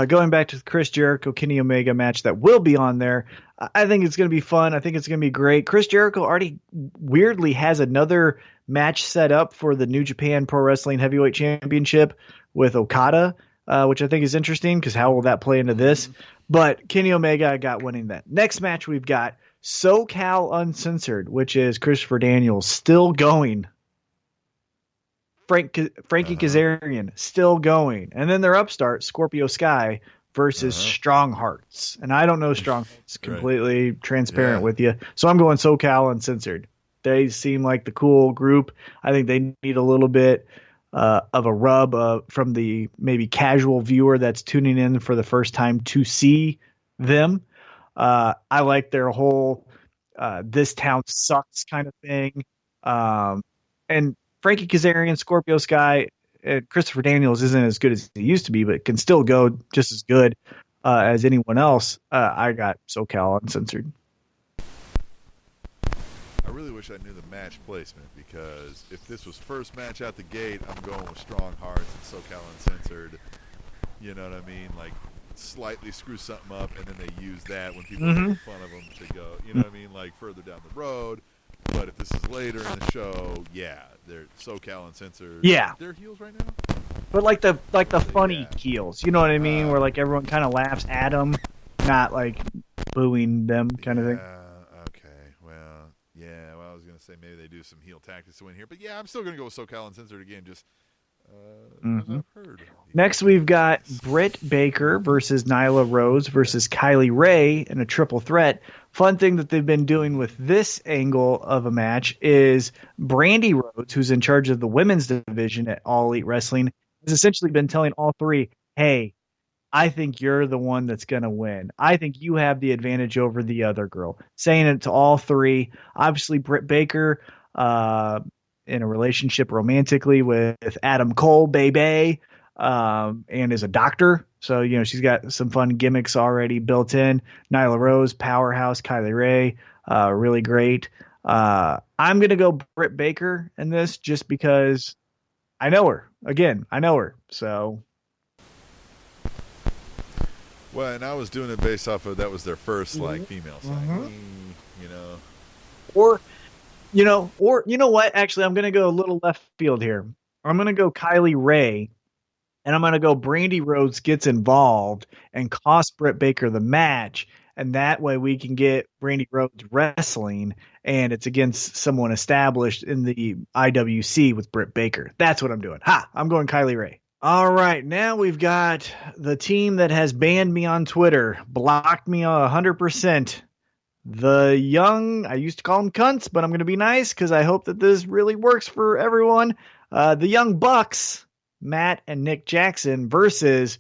Going back to the Chris Jericho, Kenny Omega match that will be on there, I think it's going to be fun. I think it's going to be great. Chris Jericho already weirdly has another match set up for the New Japan Pro Wrestling Heavyweight Championship with Okada, which I think is interesting because how will that play into this? But Kenny Omega got winning that. Next match we've got SoCal Uncensored, which is Christopher Daniels still going. Frankie Kazarian still going. And then their upstart, Scorpio Sky versus Strong Hearts. And I don't know Strong Hearts, completely transparent with you. So I'm going SoCal Uncensored. They seem like the cool group. I think they need a little bit of a rub from the maybe casual viewer that's tuning in for the first time to see them. I like their whole this town sucks kind of thing. And Frankie Kazarian, Scorpio Sky, Christopher Daniels isn't as good as he used to be, but can still go just as good as anyone else. I got SoCal Uncensored. I really wish I knew the match placement, because if this was first match out the gate, I'm going with Strong Hearts and SoCal Uncensored. You know what I mean? Like, slightly screw something up, and then they use that when people make fun of them to go, you know what I mean? Like, further down the road. But if this is later in the show, they're SoCal Uncensored. Yeah. They're heels right now? But like the funny heels, you know what I mean? Where like everyone kind of laughs at them, not like booing them kind of thing. Well, I was going to say maybe they do some heel tactics to win here. But yeah, I'm still going to go with SoCal Uncensored again, just as I've heard. Next, we've got Britt Baker versus Nyla Rose versus Kylie Ray in a triple threat. Fun thing that they've been doing with this angle of a match is Brandy Rhodes, who's in charge of the women's division at All Elite Wrestling, has essentially been telling all three, hey, I think you're the one that's going to win. I think you have the advantage over the other girl. Saying it to all three. Obviously, Britt Baker in a relationship romantically with Adam Cole, baby, and is a doctor. So, you know, she's got some fun gimmicks already built in. Nyla Rose, powerhouse. Kylie Ray, really great. I'm going to go Britt Baker in this just because I know her. Again, I know her. So... Well, and I was doing it based off of that was their first like female side, you know. Or you know what? Actually, I'm going to go a little left field here. I'm going to go Kylie Ray, and I'm going to go Brandy Rhodes gets involved and cost Britt Baker the match, and that way we can get Brandy Rhodes wrestling, and it's against someone established in the IWC with Britt Baker. That's what I'm doing. I'm going Kylie Ray. All right, now we've got the team that has banned me on Twitter, blocked me 100%. The young, I used to call them cunts, but I'm going to be nice because I hope that this really works for everyone. The Young Bucks, Matt and Nick Jackson versus,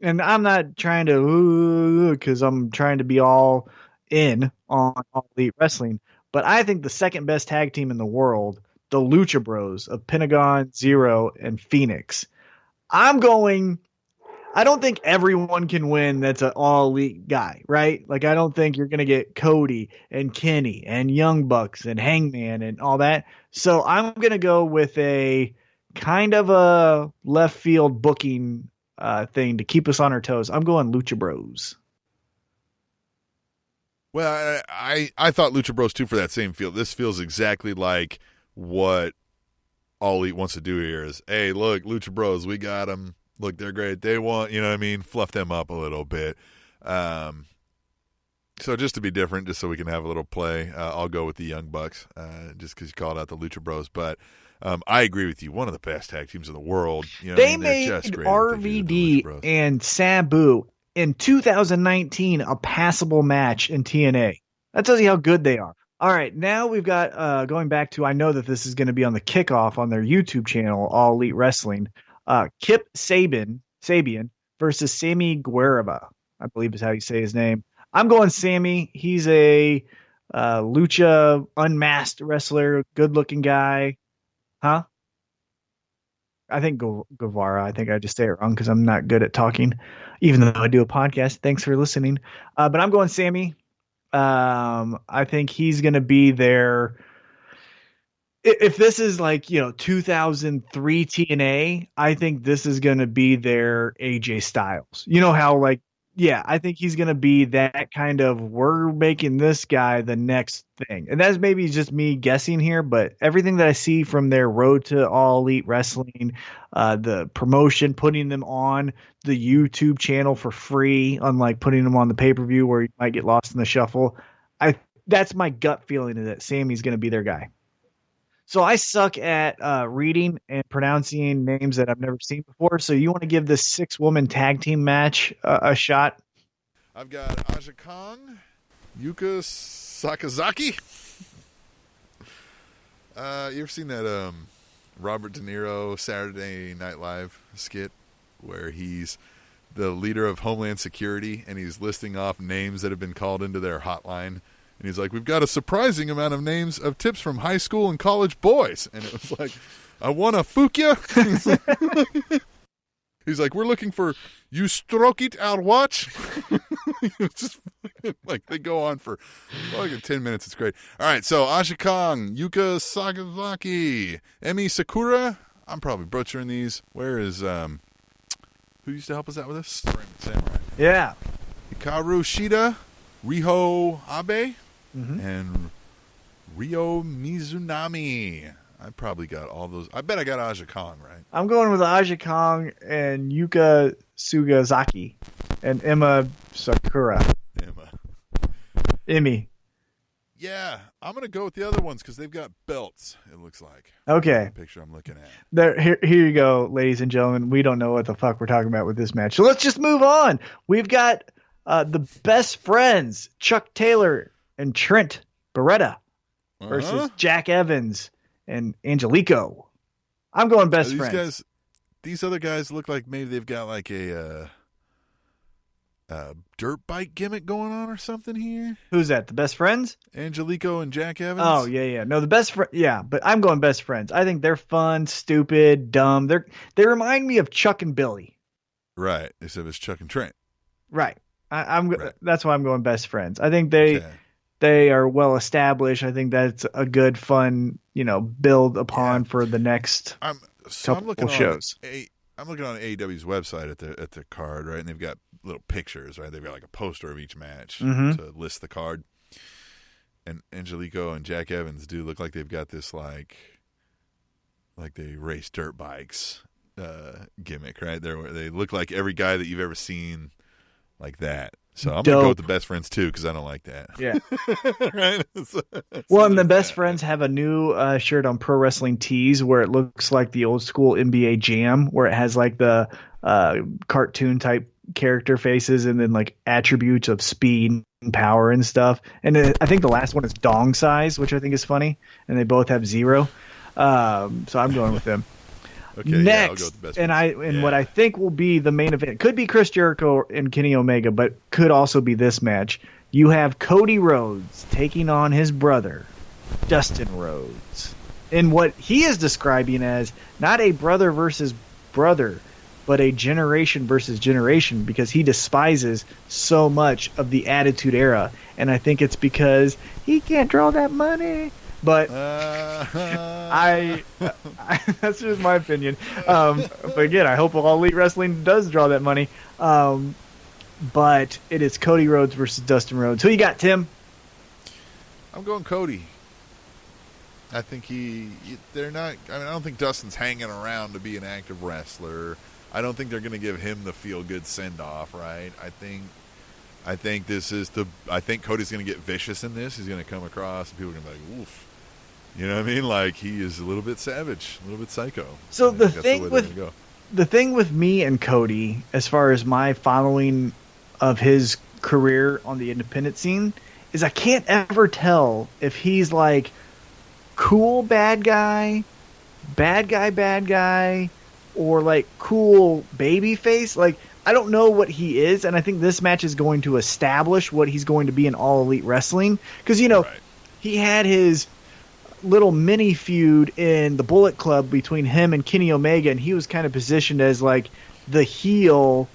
and I'm not trying to, because I'm trying to be all in on All Elite Wrestling, but I think the second best tag team in the world, the Lucha Bros of Pentagon, Zero, and Phoenix. I don't think everyone can win that's an all elite guy, right? Like, I don't think you're going to get Cody and Kenny and Young Bucks and Hangman and all that. So I'm going to go with a kind of a left field booking thing to keep us on our toes. I'm going Lucha Bros. Well, I thought Lucha Bros too for that same field. This feels exactly like what All Elite wants to do here is, hey, look, Lucha Bros, we got them. Look, they're great. They want, you know what I mean, fluff them up a little bit. So just to be different, just so we can have a little play, I'll go with the Young Bucks, just because you called out the Lucha Bros. But I agree with you. One of the best tag teams in the world. You know, they made RVD and Sabu in 2019 a passable match in TNA. That tells you how good they are. All right, now we've got going back to, I know that this is going to be on the kickoff on their YouTube channel, All Elite Wrestling. Kip Sabian versus Sammy Guerrero, I believe is how you say his name. I'm going Sammy. He's a lucha unmasked wrestler, good-looking guy. Huh? I think Guevara. I think I just say it wrong because I'm not good at talking, even though I do a podcast. Thanks for listening. But I'm going Sammy. I think he's going to be there. If this is like, 2003 TNA, I think this is going to be their AJ Styles. You know how I think he's going to be that kind of, we're making this guy the next thing. And that's maybe just me guessing here, but everything that I see from their road to All Elite Wrestling, the promotion, putting them on the YouTube channel for free, unlike putting them on the pay-per-view where you might get lost in the shuffle. That's my gut feeling, is that Sammy's going to be their guy. So I suck at reading and pronouncing names that I've never seen before. So you want to give this 6-woman tag team match a shot? I've got Aja Kong, Yuka Sakazaki. You ever seen that Robert De Niro Saturday Night Live skit where he's the leader of Homeland Security and he's listing off names that have been called into their hotline? And he's like, we've got a surprising amount of names of tips from high school and college boys. And it was like, I want to fook you. He's like, we're looking for you stroke it our watch. It's just like they go on for like 10 minutes. It's great. All right. So Aja Kong, Yuka Sakazaki, Emi Sakura. I'm probably butchering these. Where is, who used to help us out with this? Samurai. Yeah. Hikaru Shida, Riho Abe. And Ryo Mizunami. I probably got all those. I bet I got Aja Kong, right? I'm going with Aja Kong and Yuka Sugazaki and Emma Sakura. Emmy. Yeah, I'm going to go with the other ones because they've got belts, it looks like. Okay. The picture I'm looking at. Here you go, ladies and gentlemen. We don't know what the fuck we're talking about with this match. So let's just move on. We've got the best friends, Chuck Taylor and Trent Barreta versus Jack Evans and Angelico. I'm going best friends. These other guys look like maybe they've got like a dirt bike gimmick going on or something here. Who's that? The Best Friends? Angelico and Jack Evans. Oh yeah. No, the Best Friend. Yeah, but I'm going Best Friends. I think they're fun, stupid, dumb. They remind me of Chuck and Billy. Right. Except it's Chuck and Trent. Right. Right. That's why I'm going Best Friends. I think they are well established. I think that's a good, fun, build upon for the next couple shows. I'm looking on AEW's website at the card, right, and they've got little pictures, right? They've got like a poster of each match to list the card. And Angelico and Jack Evans do look like they've got this like they race dirt bikes gimmick, right? They look like every guy that you've ever seen like that. So I'm going to go with the Best Friends, too, because I don't like that. Yeah. Right? Well, and the Best Friends have a new shirt on Pro Wrestling Tees where it looks like the old school NBA Jam, where it has like the cartoon-type character faces and then like attributes of speed and power and stuff. And I think the last one is dong size, which I think is funny. And they both have 0. So I'm going with them. Okay, next, I'll go with the Best and what I think will be the main event could be Chris Jericho and Kenny Omega, but could also be this match. You have Cody Rhodes taking on his brother, Dustin Rhodes, in what he is describing as not a brother versus brother, but a generation versus generation, because he despises so much of the Attitude Era, and I think it's because he can't draw that money. But I that's just my opinion. But again, I hope All Elite Wrestling does draw that money. But it is Cody Rhodes versus Dustin Rhodes. Who you got, Tim? I'm going Cody. I think they're not. I mean, I don't think Dustin's hanging around to be an active wrestler. I don't think they're going to give him the feel good send off. Right? I think this is I think Cody's going to get vicious in this. He's going to come across, and people are going to be like, "Oof." You know what I mean? Like, he is a little bit savage, a little bit psycho. So the thing with me and Cody, as far as my following of his career on the independent scene, is I can't ever tell if he's like cool bad guy, or like cool baby face. Like, I don't know what he is, and I think this match is going to establish what he's going to be in All Elite Wrestling. Because, he had his little mini feud in the Bullet Club between him and Kenny Omega, and he was kind of positioned as like the heel,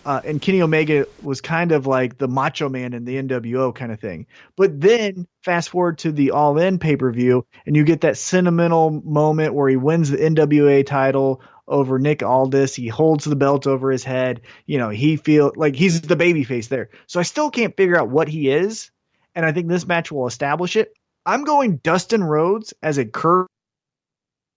and Kenny Omega was kind of like the Macho Man in the NWO kind of thing. But then fast forward to the All In pay-per-view, and you get that sentimental moment where he wins the NWA title over Nick Aldis. He holds the belt over his head. He feels like he's the babyface there. So I still can't figure out what he is, and I think this match will establish it. I'm going Dustin Rhodes as a curve.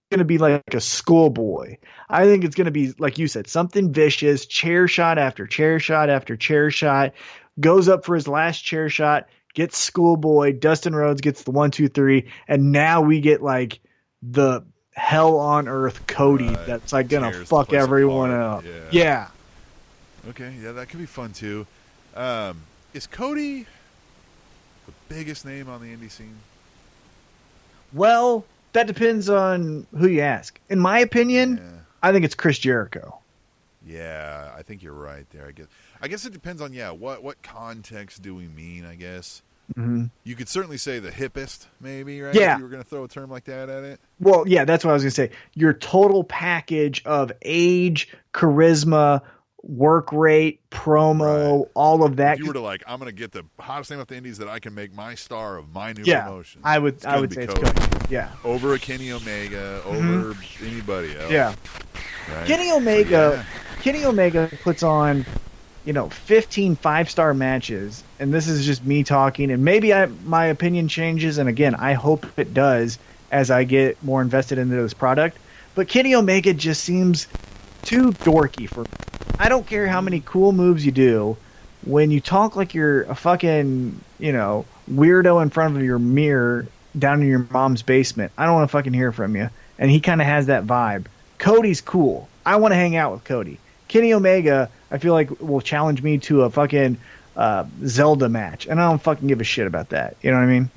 Going to be like a schoolboy. I think it's going to be, like you said, something vicious, chair shot after chair shot after chair shot, goes up for his last chair shot, gets schoolboy, Dustin Rhodes gets the 1, 2, 3, and now we get like the hell on earth Cody that's like going to fuck everyone up. Yeah. Okay, yeah, that could be fun too. Is Cody the biggest name on the indie scene? Well, that depends on who you ask. In my opinion, I think it's Chris Jericho. Yeah, I think you're right there. I guess it depends on what context do we mean? I guess you could certainly say the hippest, maybe, right? Yeah, if you were going to throw a term like that at it. Well, yeah, that's what I was going to say. Your total package of age, charisma, work rate, promo, all of that. If you were to I'm going to get the hottest name off the indies that I can make my star of my new promotion. I would say it's Cody. Yeah. Over a Kenny Omega, over anybody else. Yeah. Right? Kenny Omega puts on, 15 5-star matches, and this is just me talking, and maybe my opinion changes, and again, I hope it does as I get more invested into this product, but Kenny Omega just seems too dorky for me. I don't care how many cool moves you do. When you talk like you're a fucking, weirdo in front of your mirror down in your mom's basement, I don't want to fucking hear from you. And he kind of has that vibe. Cody's cool. I want to hang out with Cody. Kenny Omega, I feel like, will challenge me to a fucking Zelda match. And I don't fucking give a shit about that. You know what I mean?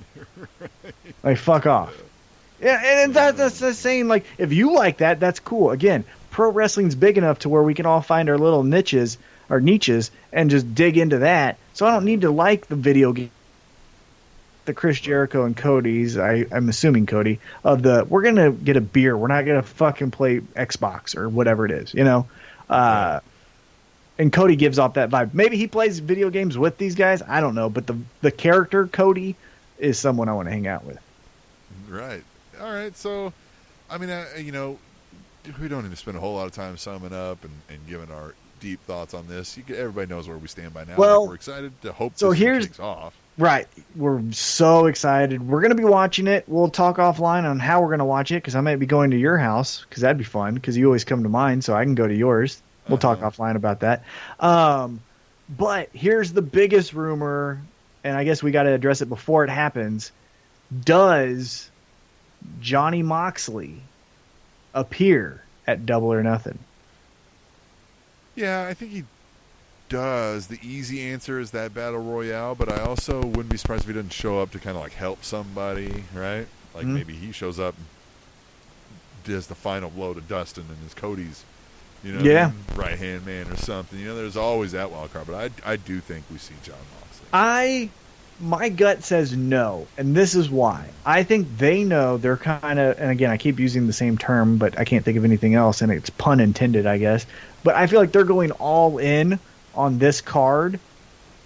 Like, fuck off. Yeah, and that's the saying, if you like that, that's cool. Again, pro wrestling's big enough to where we can all find our little niches. or niches and just dig into that. So I don't need to like the video game. The Chris Jericho and Cody's, I'm assuming Cody, of the we're going to get a beer. We're not going to fucking play Xbox or whatever it is, you know? And Cody gives off that vibe. Maybe he plays video games with these guys. I don't know. But the character Cody is someone I want to hang out with. Right. All right. So, I mean, you know, we don't need to spend a whole lot of time summing up and giving our deep thoughts on this. Everybody knows where we stand by now. Well, like, we're excited to hope so this here's kicks off. Right. We're so excited. We're going to be watching it. We'll talk offline on how we're going to watch it because I might be going to your house because that'd be fun because you always come to mine, so I can go to yours. We'll talk offline about that. But here's the biggest rumor, and I guess we got to address it before it happens. Does Johnny Moxley appear at Double or Nothing? Yeah, I think he does. The easy answer is that Battle Royale, but I also wouldn't be surprised if he doesn't show up to kind of like help somebody, right? Like maybe he shows up and does the final blow to Dustin and is Cody's, you know, right-hand man or something. You know, there's always that wild card, but I do think we see John Moxley. My gut says no, and this is why. I think they know they're kind of, and again, I keep using the same term, but I can't think of anything else, and it's pun intended, I guess. But I feel like they're going all in on this card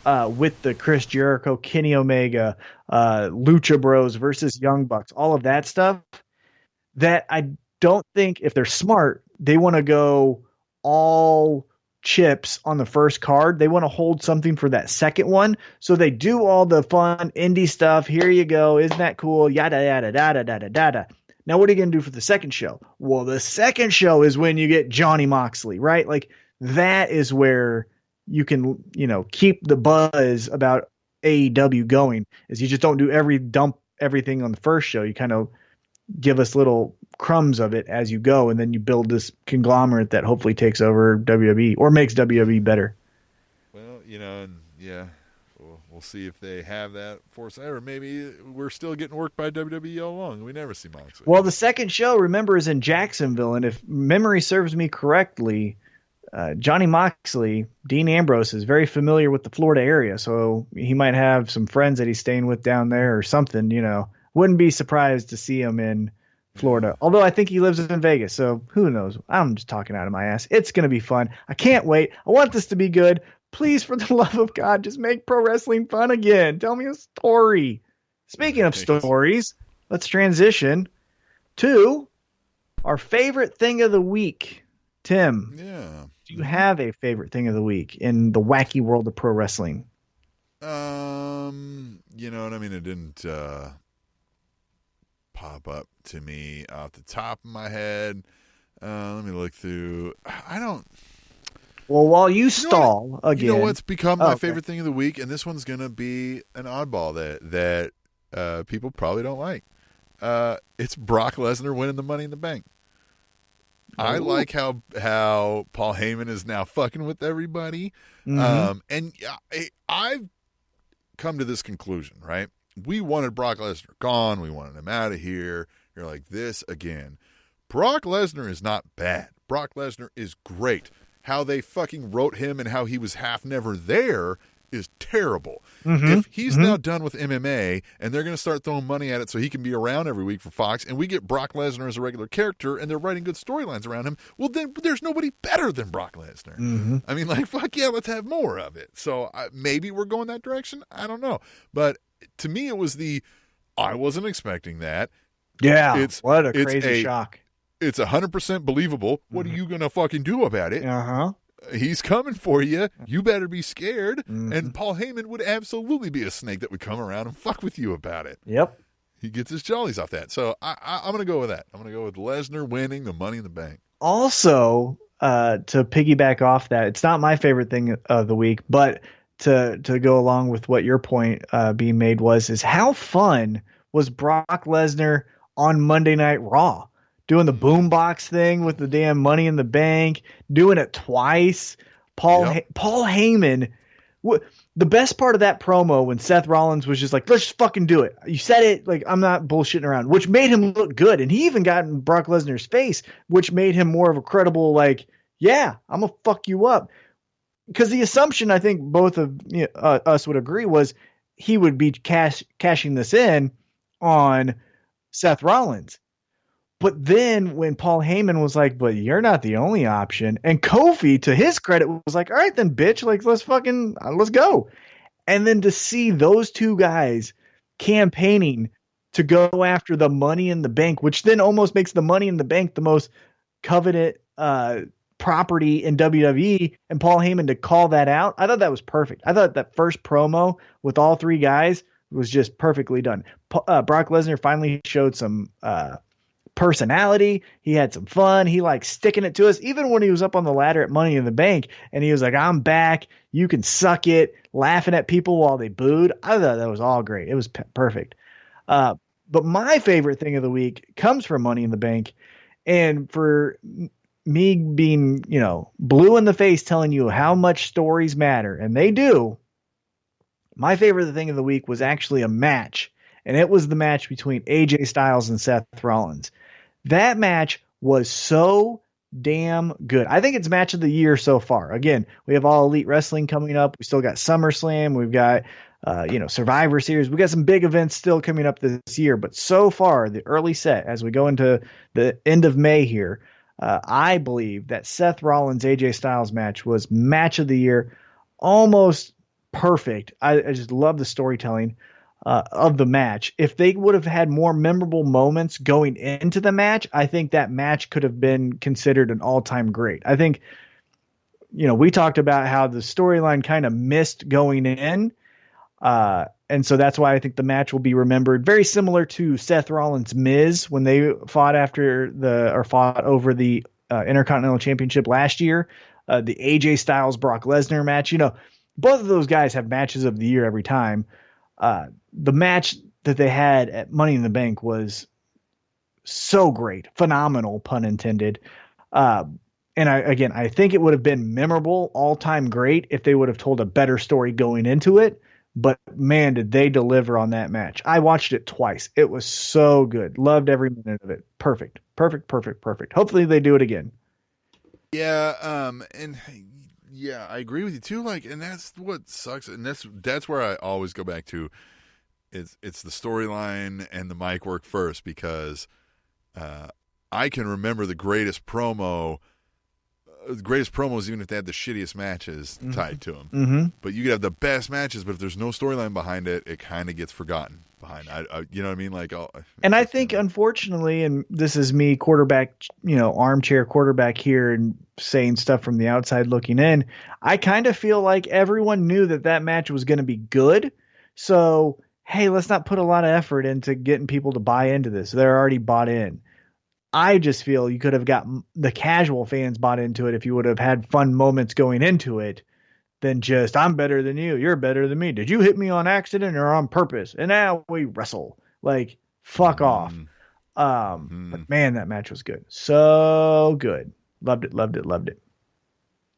with the Chris Jericho, Kenny Omega, Lucha Bros versus Young Bucks, all of that stuff, that I don't think, if they're smart, they want to go all chips on the first card. They want to hold something for that second one. So they do all the fun indie stuff. Here you go. Isn't that cool? Yada, yada, yada, yada, yada. Now, what are you going to do for the second show? Well, the second show is when you get Johnny Moxley, right? Like, that is where you can, you know, keep the buzz about AEW going, is you just don't do everything on the first show. You kind of give us little crumbs of it as you go, and then you build this conglomerate that hopefully takes over WWE or makes WWE better. Well, you know, and yeah, we'll see if they have that foresight, or maybe we're still getting worked by WWE all along. We never see Moxley. Well, the second show, remember, is in Jacksonville, and if memory serves me correctly, Johnny Moxley, Dean Ambrose, is very familiar with the Florida area, so he might have some friends that he's staying with down there or something, you know. Wouldn't be surprised to see him in Florida. Although I think he lives in Vegas, so who knows? I'm just talking out of my ass. It's going to be fun. I can't wait. I want this to be good. Please, for the love of God, just make pro wrestling fun again. Tell me a story. Speaking of stories, let's transition to our favorite thing of the week. Tim, do you have a favorite thing of the week in the wacky world of pro wrestling? You know what I mean? It didn't pop up to me off the top of my head. Let me look through. I don't. Well, while you stall again, you know what's become my favorite thing of the week, and this one's gonna be an oddball that people probably don't like. It's Brock Lesnar winning the Money in the Bank. Ooh. I like how Paul Heyman is now fucking with everybody, and I've come to this conclusion, right? We wanted Brock Lesnar gone. We wanted him out of here. You're like, this again. Brock Lesnar is not bad. Brock Lesnar is great. How they fucking wrote him and how he was half never there is terrible. If he's now done with MMA and they're going to start throwing money at it so he can be around every week for Fox, and we get Brock Lesnar as a regular character and they're writing good storylines around him, well, then there's nobody better than Brock Lesnar. I mean, like, fuck yeah, let's have more of it. So maybe we're going that direction. I don't know. But to me, it was I wasn't expecting that. Yeah, what a crazy shock. It's 100% believable. What are you going to fucking do about it? He's coming for you. You better be scared. And Paul Heyman would absolutely be a snake that would come around and fuck with you about it. Yep. He gets his jollies off that. So I'm going to go with that. I'm going to go with Lesnar winning the Money in the Bank. Also, to piggyback off that, it's not my favorite thing of the week, but to go along with what your point being made is how fun was Brock Lesnar on Monday Night Raw? Doing the boombox thing with the damn Money in the Bank, doing it twice. Paul Heyman. The best part of that promo when Seth Rollins was just like, let's just fucking do it. You said it, like, I'm not bullshitting around, which made him look good. And he even got in Brock Lesnar's face, which made him more of a credible, like, yeah, I'm going to fuck you up. because the assumption I think both of us would agree was he would be cashing this in on Seth Rollins. But then when Paul Heyman was like, but you're not the only option. And Kofi, to his credit, was like, all right, then bitch, like, let's go. And then to see those two guys campaigning to go after the Money in the Bank, which then almost makes the Money in the Bank the most coveted property in WWE, and Paul Heyman to call that out, I thought that was perfect. I thought that first promo with all three guys was just perfectly done. Brock Lesnar finally showed some personality. He had some fun. He liked sticking it to us, even when he was up on the ladder at Money in the Bank, and he was like, I'm back. You can suck it, laughing at people while they booed. I thought that was all great. It was perfect. But my favorite thing of the week comes from Money in the Bank. And for me being, blue in the face telling you how much stories matter, and they do, my favorite thing of the week was actually a match. And it was the match between AJ Styles and Seth Rollins. That match was so damn good. I think it's match of the year so far. Again, we have All Elite Wrestling coming up. We still got SummerSlam. We've got, Survivor Series. We got some big events still coming up this year. But so far, the early set, as we go into the end of May here, I believe that Seth Rollins AJ Styles match was match of the year, almost perfect. I just love the storytelling of the match. If they would have had more memorable moments going into the match, I think that match could have been considered an all-time great. I think, we talked about how the storyline kind of missed going in. And so that's why I think the match will be remembered very similar to Seth Rollins Miz when they fought over the Intercontinental Championship last year, the AJ Styles Brock Lesnar match. Both of those guys have matches of the year every time. The match that they had at Money in the Bank was so great, phenomenal, pun intended. And I think it would have been memorable, all-time great if they would have told a better story going into it. But man, did they deliver on that match. I watched it twice. It was so good. Loved every minute of it. Perfect. Hopefully they do it again. Yeah. And yeah, I agree with you too. And that's what sucks. And that's where I always go back to. It's the storyline and the mic work first, because I can remember the greatest promos, even if they had the shittiest matches tied to them. Mm-hmm. But you could have the best matches, but if there's no storyline behind it, it kind of gets forgotten behind. You know what I mean? And I think, unfortunately, and this is me, quarterback, armchair quarterback here, and saying stuff from the outside looking in. I kind of feel like everyone knew that match was going to be good. So, hey, let's not put a lot of effort into getting people to buy into this. They're already bought in. I just feel you could have got the casual fans bought into it if you would have had fun moments going into it than just, I'm better than you, you're better than me. Did you hit me on accident or on purpose? And now we wrestle. Fuck off. But man, that match was good. So good. Loved it.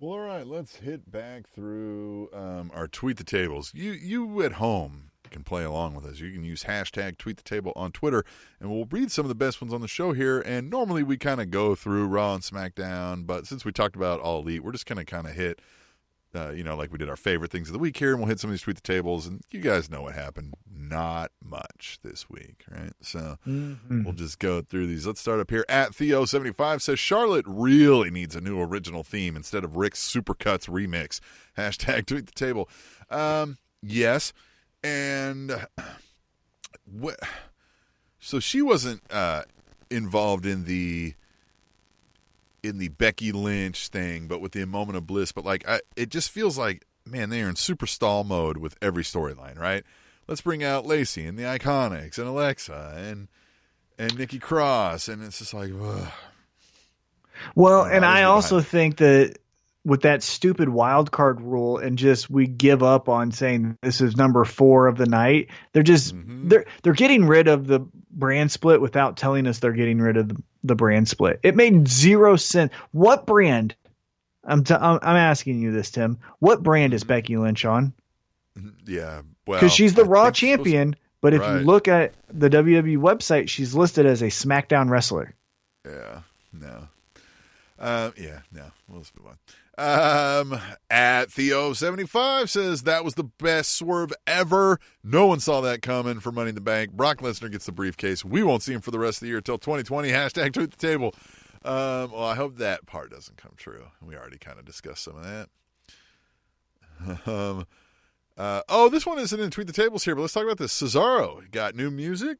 Well, all right, let's hit back through our Tweet the Tables. You at home can play along with us. You can use hashtag Tweet the Table on Twitter, and we'll read some of the best ones on the show here. And normally we kind of go through Raw and SmackDown, but since we talked about All Elite, we're just going to kind of hit, like we did our favorite things of the week here, and we'll hit some of these Tweet the Tables. And you guys know what happened. Not much this week, right? So we'll just go through these. Let's start up here. At Theo75 says, Charlotte really needs a new original theme instead of Rick's Supercuts remix. Hashtag Tweet the Table. Yes. And so she wasn't involved in the Becky Lynch thing, but with the Moment of Bliss. But it just feels like, man, they are in super stall mode with every storyline, right? Let's bring out Lacey and the Iconics and Alexa and Nikki Cross, and it's just like, ugh. Well, and I also think that with that stupid wild card rule and just we give up on saying this is number 4 of the night. They're just they're getting rid of the brand split without telling us they're getting rid of the brand split. It made zero sense. What brand? I'm asking you this, Tim. What brand is Becky Lynch on? Yeah, well, because she's the Raw champion. But if you look at the WWE website, she's listed as a SmackDown wrestler. Yeah, no. No. Well, let's move on. At Theo75 says that was the best swerve ever. No one saw that coming for Money in the Bank. Brock Lesnar gets the briefcase. We won't see him for the rest of the year until 2020. Hashtag tweet the table. Well, I hope that part doesn't come true. We already kind of discussed some of that. This one isn't in Tweet the Tables here, but let's talk about this. Cesaro got new music.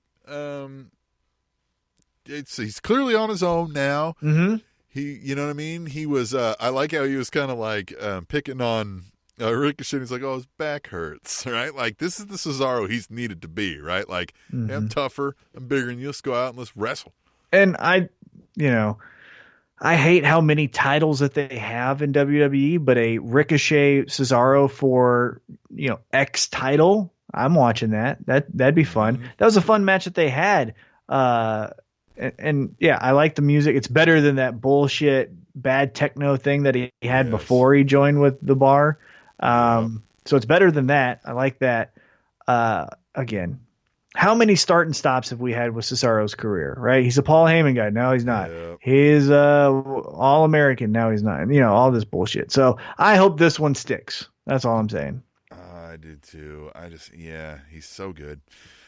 He's clearly on his own now. Mm-hmm. You know what I mean? He was, I like how he was kind of like picking on Ricochet. He's like, oh, his back hurts, right? Like, this is the Cesaro he's needed to be, right? Like, hey, I'm tougher, I'm bigger than you. Let's go out and let's wrestle. And I hate how many titles that they have in WWE, but a Ricochet Cesaro for, X title, I'm watching that. That'd be fun. That was a fun match that they had. And yeah, I like the music. It's better than that bullshit bad techno thing that he had before he joined with the bar. So it's better than that. I like that. Again, how many start and stops have we had with Cesaro's career, right? He's a Paul Heyman guy. No, he's not. Yep. He's all American. No, he's not. All this bullshit. So I hope this one sticks. That's all I'm saying. I do too. He's so good.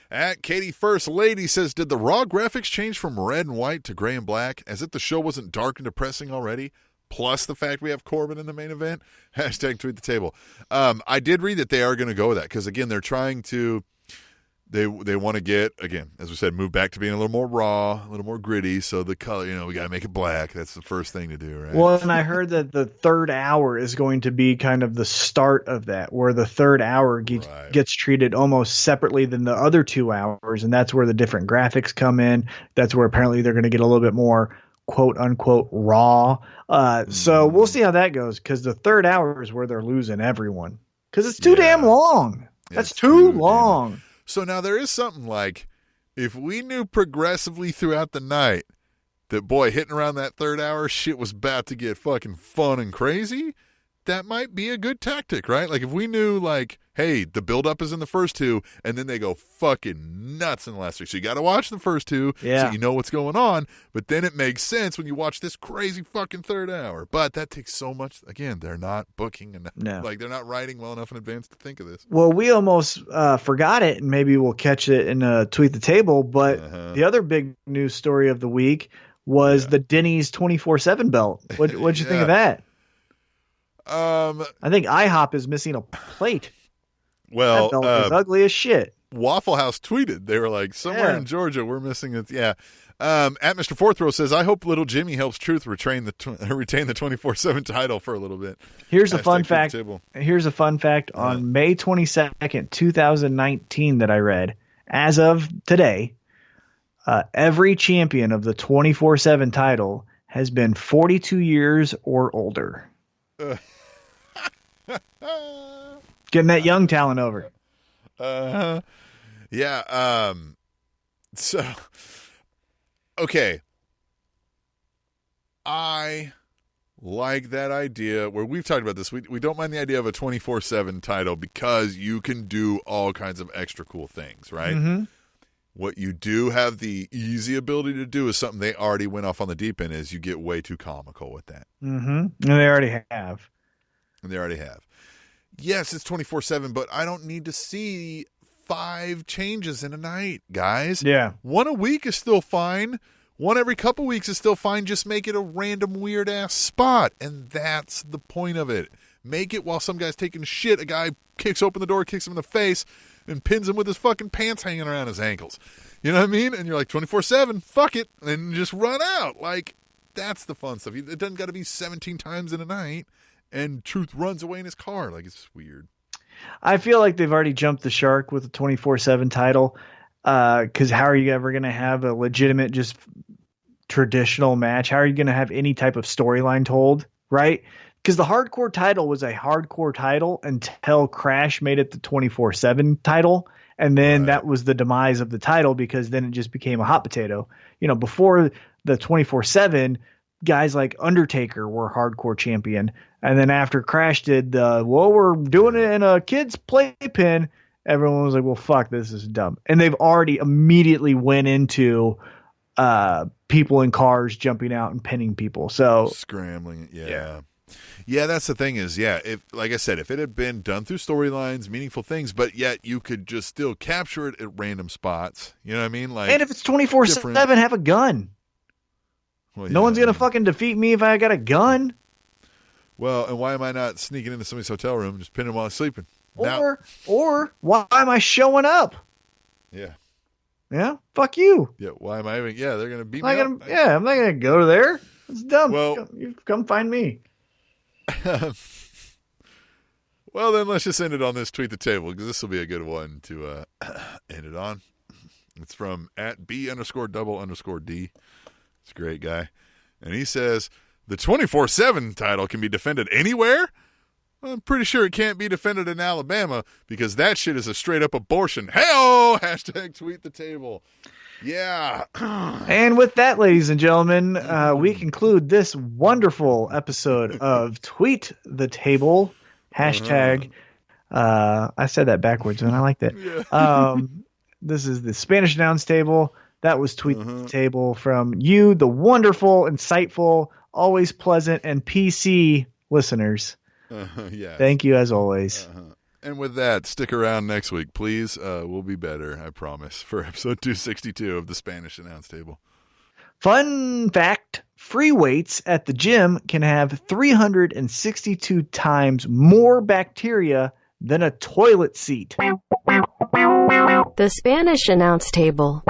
At Katie First Lady says, did the Raw graphics change from red and white to gray and black as if the show wasn't dark and depressing already? Plus the fact we have Corbin in the main event? Hashtag tweet the table. I did read that they are going to go with that because, again, they're trying to they want to get, again, as we said, move back to being a little more raw, a little more gritty. So the color, we got to make it black. That's the first thing to do, right? Well, and I heard that the third hour is going to be kind of the start of that, where the third hour gets treated almost separately than the other 2 hours. And that's where the different graphics come in. That's where apparently they're going to get a little bit more quote unquote raw. So we'll see how that goes, because the third hour is where they're losing everyone, because it's too damn long. That's too long. So now there is something like, if we knew progressively throughout the night that, boy, hitting around that third hour, shit was about to get fucking fun and crazy, that might be a good tactic, right? Like, if we knew, like, hey, the build-up is in the first 2, and then they go fucking nuts in the last 3. So you got to watch the first 2 so you know what's going on, but then it makes sense when you watch this crazy fucking third hour. But that takes so much. Again, they're not booking enough. No. Like, they're not writing well enough in advance to think of this. Well, we almost forgot it, and maybe we'll catch it in Tweet the Table, but the other big news story of the week was the Denny's 24/7 belt. What'd you think of that? I think IHOP is missing a plate. Well, that belt is ugly as shit. Waffle House tweeted. They were like, somewhere in Georgia, we're missing it. Yeah. At Mr. Fourth Row says, I hope little Jimmy helps Truth retain the 24/7 title for a little bit. Here's a fun fact. Here's a fun fact on May 22nd, 2019 that I read. As of today, every champion of the 24/7 title has been 42 years or older. Getting that young talent over. Yeah. So, okay. I like that idea where we've talked about this. We don't mind the idea of a 24/7 title because you can do all kinds of extra cool things, right? Mm-hmm. What you do have the easy ability to do is something they already went off on the deep end, is you get way too comical with that. Mm-hmm. And they already have. Yes, it's 24/7, but I don't need to see 5 changes in a night, guys. Yeah. 1 a week is still fine. 1 every couple weeks is still fine. Just make it a random weird-ass spot, and that's the point of it. Make it while some guy's taking shit, a guy kicks open the door, kicks him in the face, and pins him with his fucking pants hanging around his ankles. You know what I mean? And you're like, 24/7, fuck it, and just run out. Like, that's the fun stuff. It doesn't got to be 17 times in a night. And Truth runs away in his car. Like, it's weird. I feel like they've already jumped the shark with the 24/7 title. Because how are you ever going to have a legitimate, just traditional match? How are you going to have any type of storyline told, right? Because the hardcore title was a hardcore title until Crash made it the 24/7 title. And then that was the demise of the title, because then it just became a hot potato. Before the 24/7, guys like Undertaker were hardcore champion. And then after Crash did we're doing it in a kid's playpen, everyone was like, well, fuck, this is dumb. And they've already immediately went into people in cars jumping out and pinning people. So scrambling. Yeah. Yeah, that's the thing is, if like I said, if it had been done through storylines, meaningful things, but yet you could just still capture it at random spots. You know what I mean? Like, And if it's 24/7, have a gun. Well, no one's going to fucking defeat me if I got a gun. Well, and why am I not sneaking into somebody's hotel room and just pinning them while I'm sleeping? Or why am I showing up? Yeah. Yeah, fuck you. Yeah, why am I even? Yeah, they're going to beat me up. I'm not going to go there. It's dumb. Well, you come find me. Well, then let's just end it on this tweet the table because this will be a good one to end it on. It's from @B_double_D. It's a great guy. And he says, the 24/7 title can be defended anywhere? Well, I'm pretty sure it can't be defended in Alabama because that shit is a straight up abortion. Hey-oh! #tweet the table. Yeah. And with that, ladies and gentlemen, we conclude this wonderful episode of Tweet the Table. #. I said that backwards, and I like that. Yeah. This is the Spanish Announce Table. That was Tweet the Table from you, the wonderful, insightful, always pleasant, and PC listeners. Yeah. Thank you as always. And with that, stick around next week, please. We'll be better, I promise, for episode 262 of the Spanish Announce Table. Fun fact, free weights at the gym can have 362 times more bacteria than a toilet seat. The Spanish Announce Table.